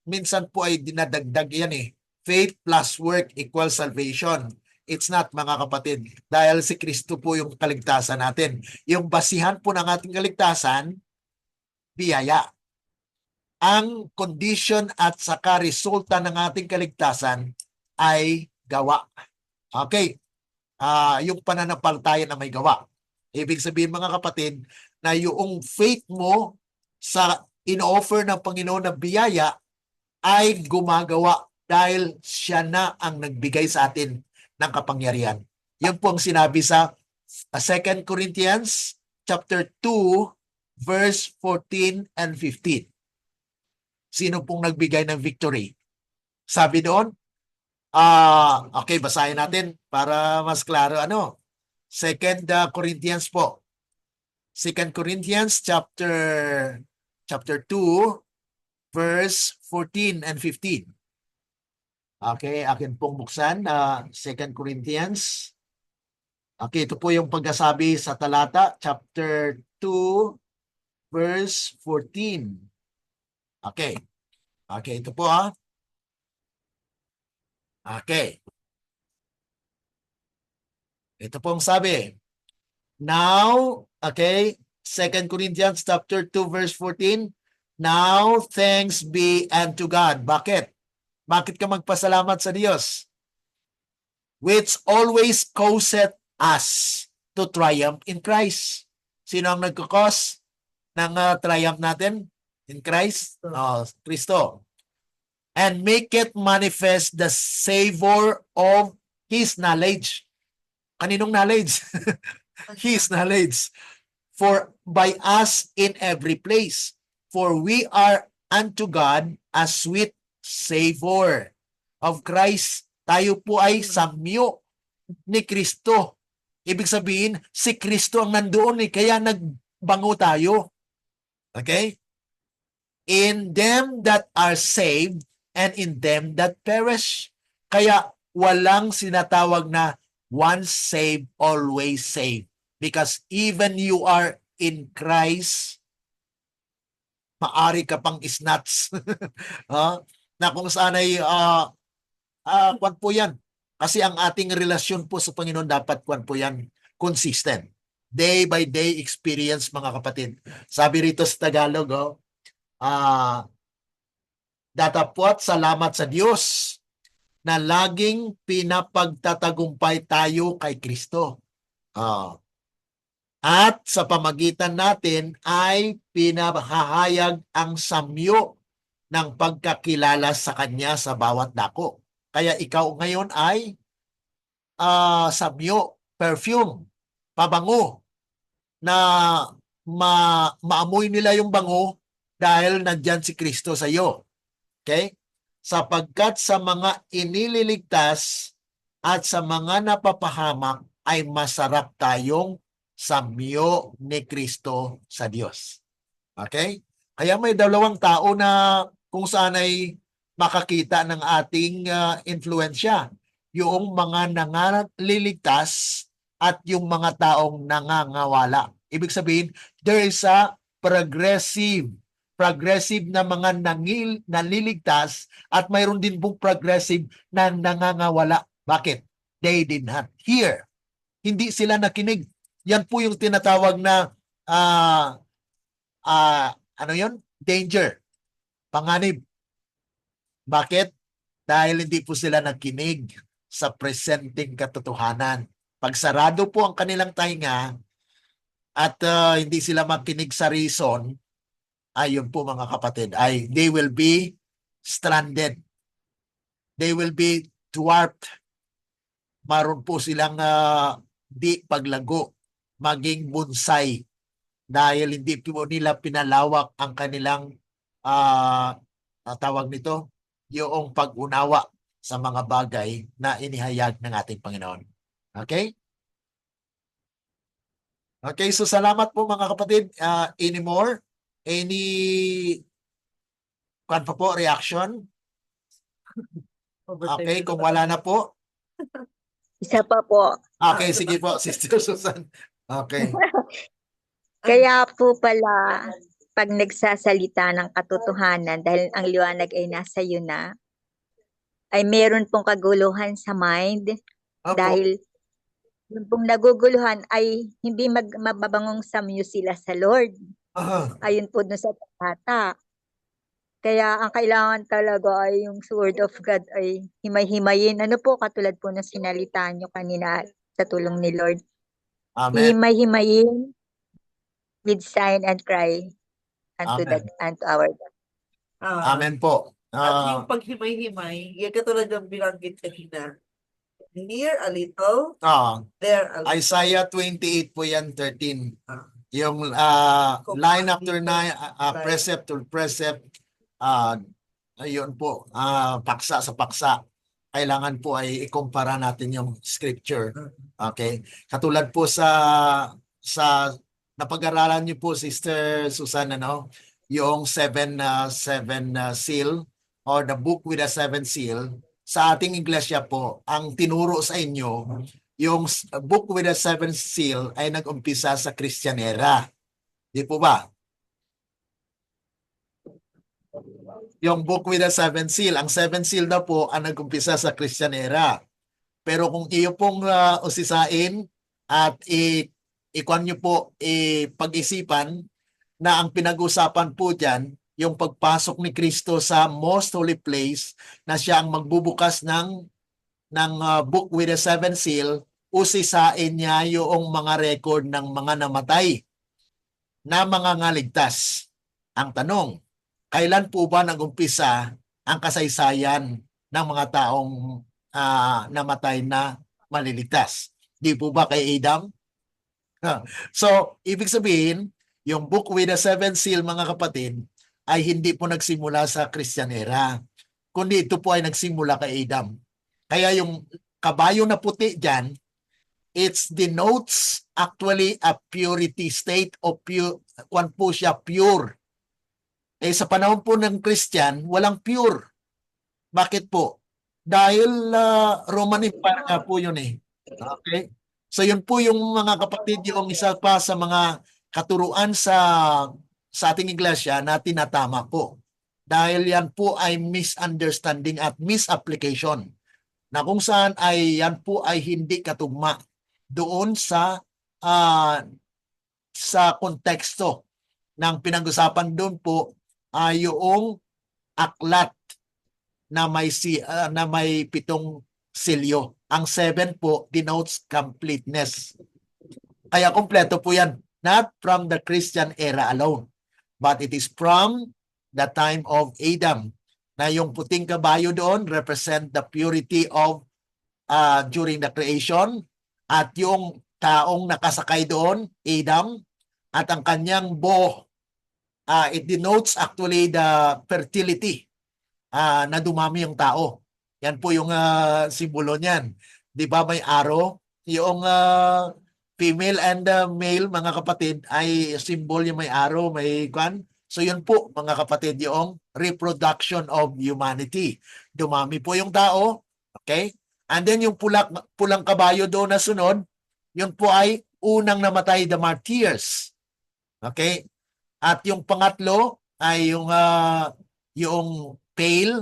minsan po ay dinadagdag yan eh. Faith plus work equals salvation. It's not, mga kapatid. Dahil si Kristo po yung kaligtasan natin. Yung basihan po ng ating kaligtasan, biyaya. Ang condition at saka resulta ng ating kaligtasan ay gawa. Okay. Yung pananampalataya na may gawa. Ibig sabihin, mga kapatid, na yung faith mo sa in-offer ng Panginoon na biyaya ay gumagawa dahil siya na ang nagbigay sa atin ng kapangyarihan. Yan po ang sinabi sa 2 Corinthians chapter 2 verse 14 and 15. Sino pong nagbigay ng victory? Sabi doon, okay, basahin natin para mas klaro. 2 Corinthians po. 2 Corinthians chapter 2 verse 14 and 15. Okay, akin pong buksan 2 Corinthians. Okay, ito po yung pagkasabi sa talata chapter 2 verse 14. Okay. Okay, ito po Okay. Ito pong sabi. Now, okay, 2 Corinthians chapter 2 verse 14. Now, thanks be unto God. Bakit? Bakit ka magpasalamat sa Diyos? Which always causeth us to triumph in Christ. Sino ang nagkakos ng triumph natin in Christ? Kristo. And make it manifest the savor of His knowledge. Kaninong knowledge? His knowledge. For by us in every place. For we are unto God a sweet savor of Christ. Tayo po ay samyo ni Kristo. Ibig sabihin, si Kristo ang nandoon kaya nagbango tayo. Okay? In them that are saved and in them that perish. Kaya walang sinatawag na once saved, always saved. Because even you are in Christ, maari ka pang isnats. Na kung saan ay kwan po yan. Kasi ang ating relasyon po sa Panginoon dapat kwan po yan, consistent. Day by day experience, mga kapatid. Sabi rito sa Tagalog, datapwat salamat sa Diyos na laging pinapagtatagumpay tayo kay Kristo. At sa pamagitan natin ay pinahahayag ang samyo ng pagkakilala sa Kanya sa bawat dako. Kaya ikaw ngayon ay samyo, perfume, pabango, na maamoy nila yung bango dahil nandyan si Kristo sa iyo. Okay? Sapagkat sa mga inililigtas at sa mga napapahamak ay masarap tayong samyo ni Kristo sa Diyos. Okay? Kaya may dalawang tao na kung saan ay makakita ng ating influensya. Yung mga nangaliligtas at yung mga taong nangangawala. Ibig sabihin, there is a progressive na mga naliligtas at mayroon din pong progressive na nangangawala. Bakit? They did not hear. Hindi sila nakinig. Yan po yung tinatawag na ano yun? Danger. Panganib. Bakit? Dahil hindi po sila nagkinig sa presenting katotohanan. Pag sarado po ang kanilang tainga at hindi sila makinig sa reason, ayun po mga kapatid, ay they will be stranded. They will be dwarfed. Maroon po silang di paglago, maging bonsai dahil hindi po nila pinalawak ang kanilang tawag nito, yung pag-unawa sa mga bagay na inihayag ng ating Panginoon. Okay? Okay, so salamat po mga kapatid. Any more? Any pa po, reaction? Okay, kung wala na po. Isa pa po. Okay, sige po, Sister Susan. Okay. Kaya po pala, pag nagsasalita ng katotohanan, dahil ang liwanag ay nasa iyo na, ay meron pong kaguluhan sa mind. Opo. Dahil yung pong naguguluhan ay hindi mababangong samyo sila sa Lord. Ayun po dun sa talata. Kaya ang kailangan talaga ay yung Word of God ay himay-himayin. Ano po, katulad po ng sinalita nyo kanina sa tulong ni Lord. Amen. Himay-himayin with sign and cry unto our God. Amen po. At yung paghimay-himay, yung katulad ng binanggit kanina, near a little, there a little. Isaiah 28 po yan, 13. Yung line after line, precept to precept, ayun po, paksa sa paksa. Kailangan po ay ikumpara natin yung scripture. Okay? Katulad po sa napag-aralan niyo po, Sister Susan, ano, yung seven seal or the book with the seven seal. Sa ating iglesia po, ang tinuro sa inyo, yung book with the seven seal ay nag-umpisa sa Christian era. Di po ba? Yung book with the seven seal, ang seven seal na po ang nag-umpisa sa Christian era. Pero kung iyo pong usisain at ikuan nyo po pag-isipan na ang pinag-usapan po dyan, yung pagpasok ni Kristo sa most holy place na siya ang magbubukas ng book with the seven seal, usisain niya yung mga record ng mga namatay na mga ngaligtas. Ang tanong, kailan po ba nag-umpisa ang kasaysayan ng mga taong namatay na maliligtas? Di po ba kay Adam? So, ibig sabihin, yung book with the seven seal, mga kapatid, ay hindi po nagsimula sa Christian era, kundi ito po ay nagsimula kay Adam. Kaya yung kabayo na puti dyan, it denotes actually a purity state of pure, kung po siya pure. Sa panahon po ng Christian, walang pure. Bakit po? Dahil Roman Empire nga po yun eh. Okay? So yun po yung mga kapatid, yung isa pa sa mga katuruan sa ating iglesia na tinatama po. Dahil yan po ay misunderstanding at misapplication na kung saan ay yan po ay hindi katugma doon sa konteksto ng pinag-usapan doon po ay yung aklat na may 7 silyo. Ang 7 po denotes completeness. Kaya kompleto po yan. Not from the Christian era alone, but it is from the time of Adam. Na yung puting kabayo doon represent the purity of during the creation, at yung taong nakasakay doon, Adam, at ang kanyang bow, it denotes actually the fertility na dumami yung tao. Yan po yung simbolo niyan. Di ba may arrow? Yung female and male, mga kapatid, ay symbol yung may arrow, may kwan. So yun po, mga kapatid, yung reproduction of humanity. Dumami po yung tao. Okay? And then yung pulang kabayo doon na sunod, yun po ay unang namatay, the martyrs. Okay? At yung pangatlo ay yung pale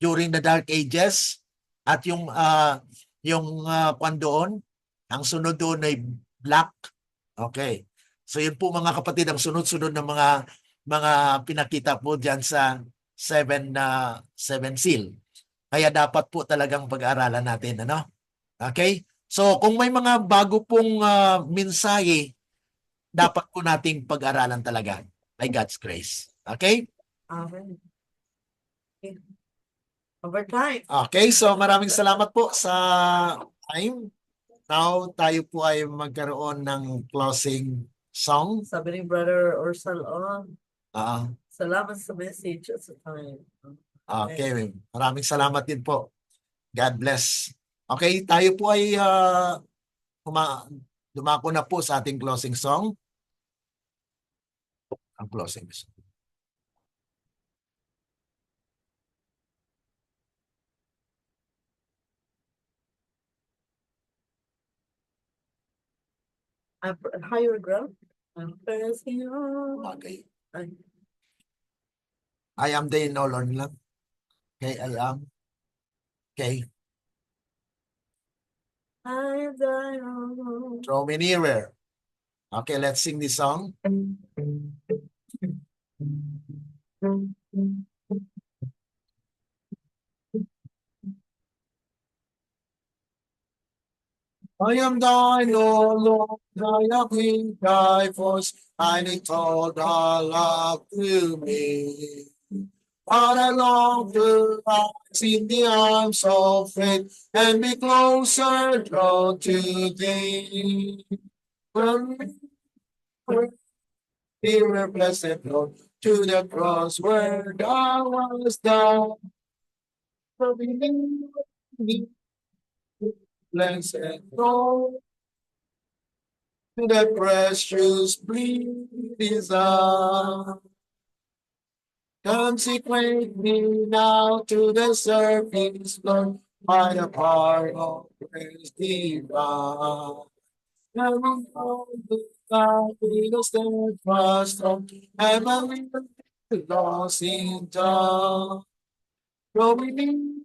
during the Dark Ages, at yung kwan doon, ang sunod doon ay black. Okay. So yun po mga kapatid, ang sunod-sunod ng mga mga pinakita po diyan sa seven seal. Kaya dapat po talagang pag-aralan natin, ano? Okay? So kung may mga bago pong mensahe, dapat po nating pag-aralan talaga by God's grace. Okay? Amen. Okay. Overtime. Okay, so maraming salamat po sa time. Now, tayo po ay magkaroon ng closing song. Sabi ni Brother Orsal, Ah, salamat sa message at sa time. okay, maraming salamat din po. God bless. Okay, tayo po ay dumako na po sa ating closing song. Ang closing song. Higher ground. I'm pressing on. Okay. Ay, I am the no Lord lang. Okay, I am. Okay. I am thine own. Draw me nearer. Okay, let's sing this song. I am thine, O Lord, I have been thy voice, and it told thy love to me. But I long to rise in the arms of faith and be closer drawn to thee. When we were blessed, Lord, to the cross where thou wast down. For we need blessed Lord, to the precious bleed desire. Consecrate me now to the service, Lord, by the power of grace divine. And we know that thou be the steadfast rock, and my will lost in dark. Though we need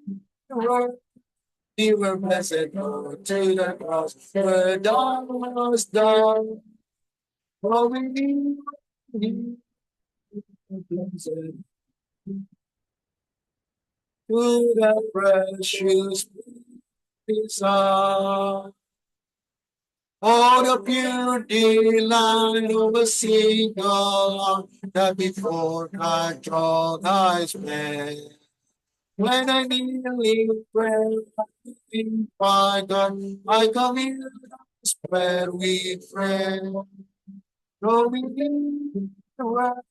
the word, we were blessed, Lord, to the cross, where dawn was done. Though we need blessed to the precious Son. Oh, the beauty line of a single that before I draw thy spell. When I kneeling pray, by God, I come in prayer we pray. Going in the world,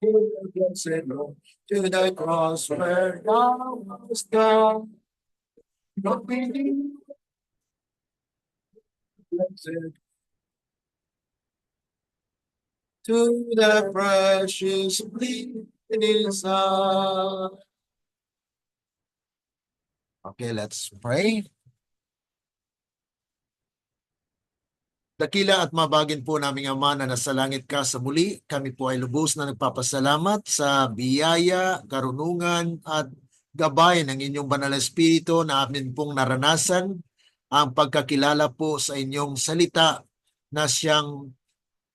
blessed Lord, to the cross where thou wast down. Not believe, blessed to the precious bleeding Son. Okay, let's pray. Dakila at mabagin po naming Ama na nasa langit ka sa muli, kami po ay lubos na nagpapasalamat sa biyaya, karunungan at gabay ng inyong banal na espiritu na amin pong naranasan ang pagkakilala po sa inyong salita na siyang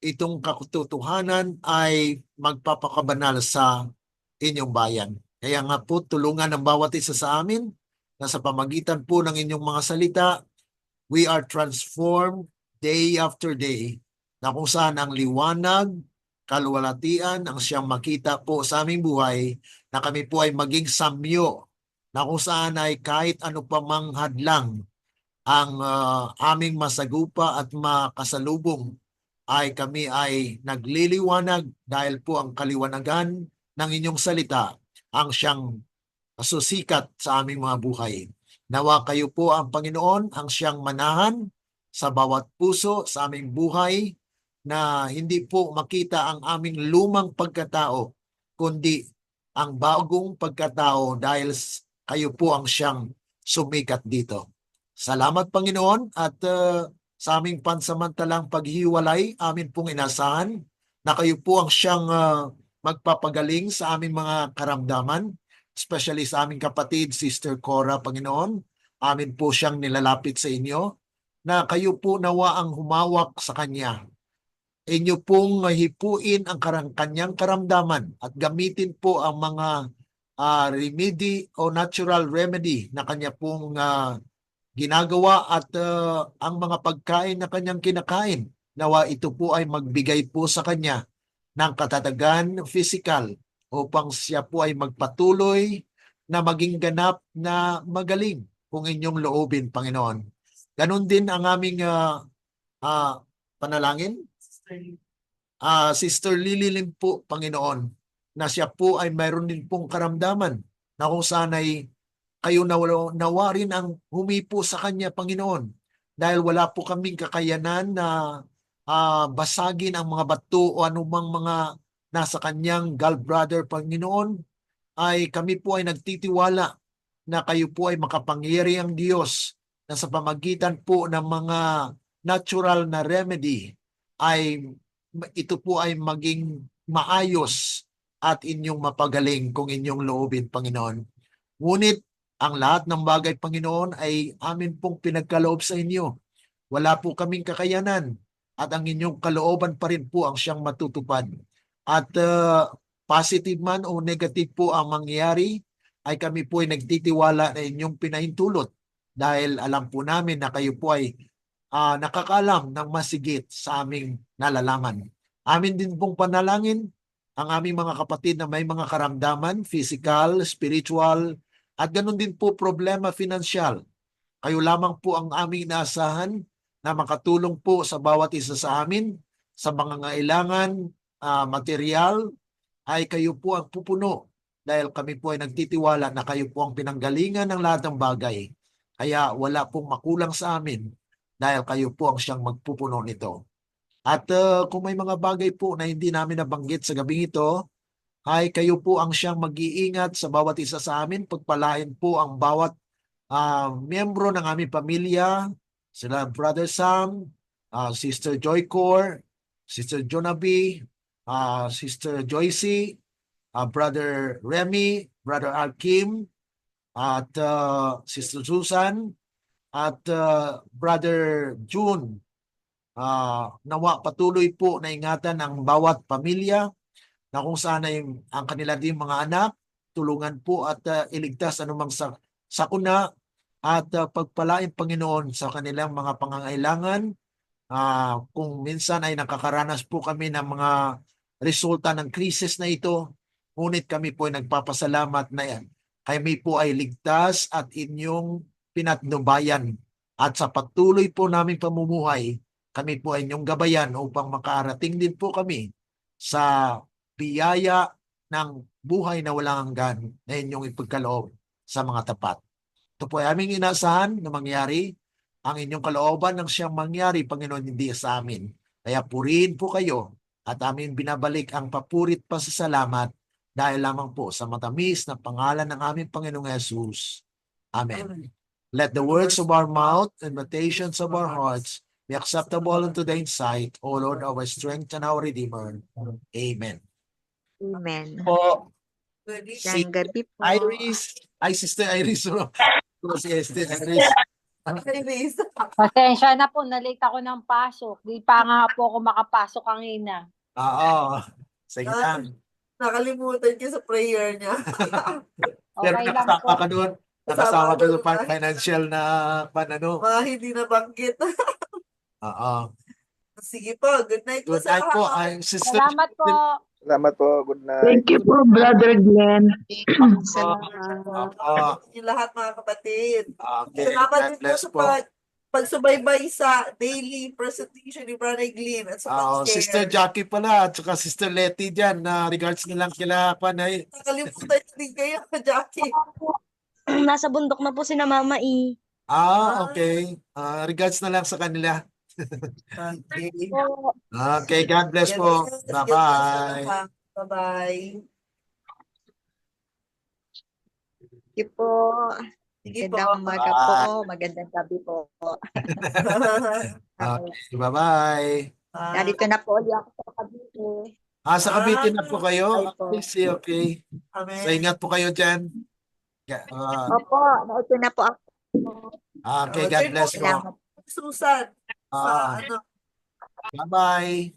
itong katotohanan ay magpapakabanal sa inyong bayan. Kaya nga po tulungan ng bawat isa sa amin na sa pamagitan po ng inyong mga salita, we are transformed day after day, na kung saan ang liwanag, kaluwalhatian ang siyang makita po sa aming buhay, na kami po ay maging samyo, na kung saan ay kahit ano pa mang hadlang ang aming masagupa at makasalubong, ay kami ay nagliliwanag dahil po ang kaliwanagan ng inyong salita ang siyang susikat sa aming mga buhay. Nawa kayo po ang Panginoon ang siyang manahan sa bawat puso sa aming buhay, na hindi po makita ang aming lumang pagkatao, kundi ang bagong pagkatao dahil kayo po ang siyang sumikat dito. Salamat Panginoon, at sa aming pansamantalang paghiwalay, amin pong inasahan na kayo po ang siyang magpapagaling sa aming mga karamdaman, especially sa aming kapatid, Sister Cora, Panginoon. Amin po siyang nilalapit sa inyo, na kayo po nawa ang humawak sa kanya, inyo pong hipuin ang kanyang karamdaman at gamitin po ang mga remedy o natural remedy na kanya pong ginagawa at ang mga pagkain na kanyang kinakain. Nawa ito po ay magbigay po sa kanya ng katatagan physical upang siya po ay magpatuloy na maging ganap na magaling kung inyong loobin, Panginoon. Ganon din ang aming panalangin. Sister Lily Lim po, Panginoon, na siya po ay mayroon din pong karamdaman na kung saan ay kayo nawa rin ang humipo sa kanya, Panginoon. Dahil wala po kaming kakayanan na basagin ang mga bato o anumang mga nasa kanyang gallbladder, Panginoon, ay kami po ay nagtitiwala na kayo po ay makapangyarihang Diyos na sa pamagitan po ng mga natural na remedy ay ito po ay maging maayos at inyong mapagaling kung inyong loobin, Panginoon. Ngunit ang lahat ng bagay, Panginoon, ay amin pong pinagkaloob sa inyo. Wala po kaming kakayanan at ang inyong kalooban pa rin po ang siyang matutupad. At positive man o negative po ang mangyayari, ay kami po ay nagtitiwala na inyong pinahintulot dahil alam po namin na kayo po ay nakakaalam ng masigit sa aming nalalaman. Amin din pong panalangin ang aming mga kapatid na may mga karamdaman, physical, spiritual, at ganun din po problema finansyal. Kayo lamang po ang aming inaasahan na makatulong po sa bawat isa sa amin sa mga ngailangan, material, ay kayo po ang pupuno dahil kami po ay nagtitiwala na kayo po ang pinanggalingan ng lahat ng bagay. Kaya wala pong makulang sa amin dahil kayo po ang siyang magpupuno nito. At kung may mga bagay po na hindi namin nabanggit sa gabing ito, ay kayo po ang siyang mag-iingat sa bawat isa sa amin. Pagpalain po ang bawat miyembro ng aming pamilya, sila Brother Sam, Sister Joy Cor, Sister Jonabi, Sister Joycey, Brother Remy, Brother Alkim, at Sister Susan, at Brother June. Nawa patuloy po na ingatan ang bawat pamilya na kung saan ay ang kanila din mga anak, tulungan po at iligtas anumang sakuna at pagpalain, Panginoon, sa kanilang mga pangangailangan. Kung minsan ay nakakaranas po kami ng mga resulta ng krisis na ito, ngunit kami po ay nagpapasalamat na kami po ay ligtas at inyong pinatnubayan. At sa patuloy po naming pamumuhay, kami po ay inyong gabayan upang makaarating din po kami sa biyaya ng buhay na walang hanggan na inyong ipagkaloob sa mga tapat. Ito po ay aming inaasahan na mangyari ang inyong kalooban ng siyang mangyari, Panginoon, hindi sa amin. Kaya purihin po kayo at amin binabalik ang papurit pasasalamat dahil lamang po sa matamis na pangalan ng aming Panginoong Jesus. Amen. Let the words of our mouth and meditations of our hearts be acceptable unto thine sight, O Lord, our strength and our Redeemer. Amen. Amen. Po, Magandang gabi po. Iris, Sister Iris. Si Sister Iris. Iris. Pasensya na po, nalate ako ng pasok. Di pa nga po ako makapasok kanina. Oo. Sige lang. Nakalimutan niya sa prayer niya. Pero Okay lang po. nakasama ka doon. Nakasama ka doon pa financial na panano. Mga hindi nabanggit. Oo. Sige po, good night po Good sa night po. lahat. Ay, Sister. Salamat po. Salamat po. Good night. Thank you po, Brother Glenn. Yung lahat mga kapatid. Okay. Salamat God din po bless sa po. pagsubaybay sa daily presentation ni Brother Glenn at sa pag-share. Sister Jackie pala at saka Sister Letty dyan na regards nilang kila Panay. Nakalimutan niyo din kayo, Jackie. Nasa bundok na po si na Mama E. Okay. Regards na lang sa kanila. Okay. Okay, God bless po. Bye-bye. Bye-bye. Sige po. Sige po. Magandang umaga po. Magandang gabi po. Okay, bye-bye. Narito na po ulit ako sa Cavite. Sa Cavite na po kayo. Opo. Okay. Amen. So, ingat po kayo dyan. Opo, nauto na po ako. Okay, God bless po. Salamat. Susan. Sa Ah. ano, Bye-bye.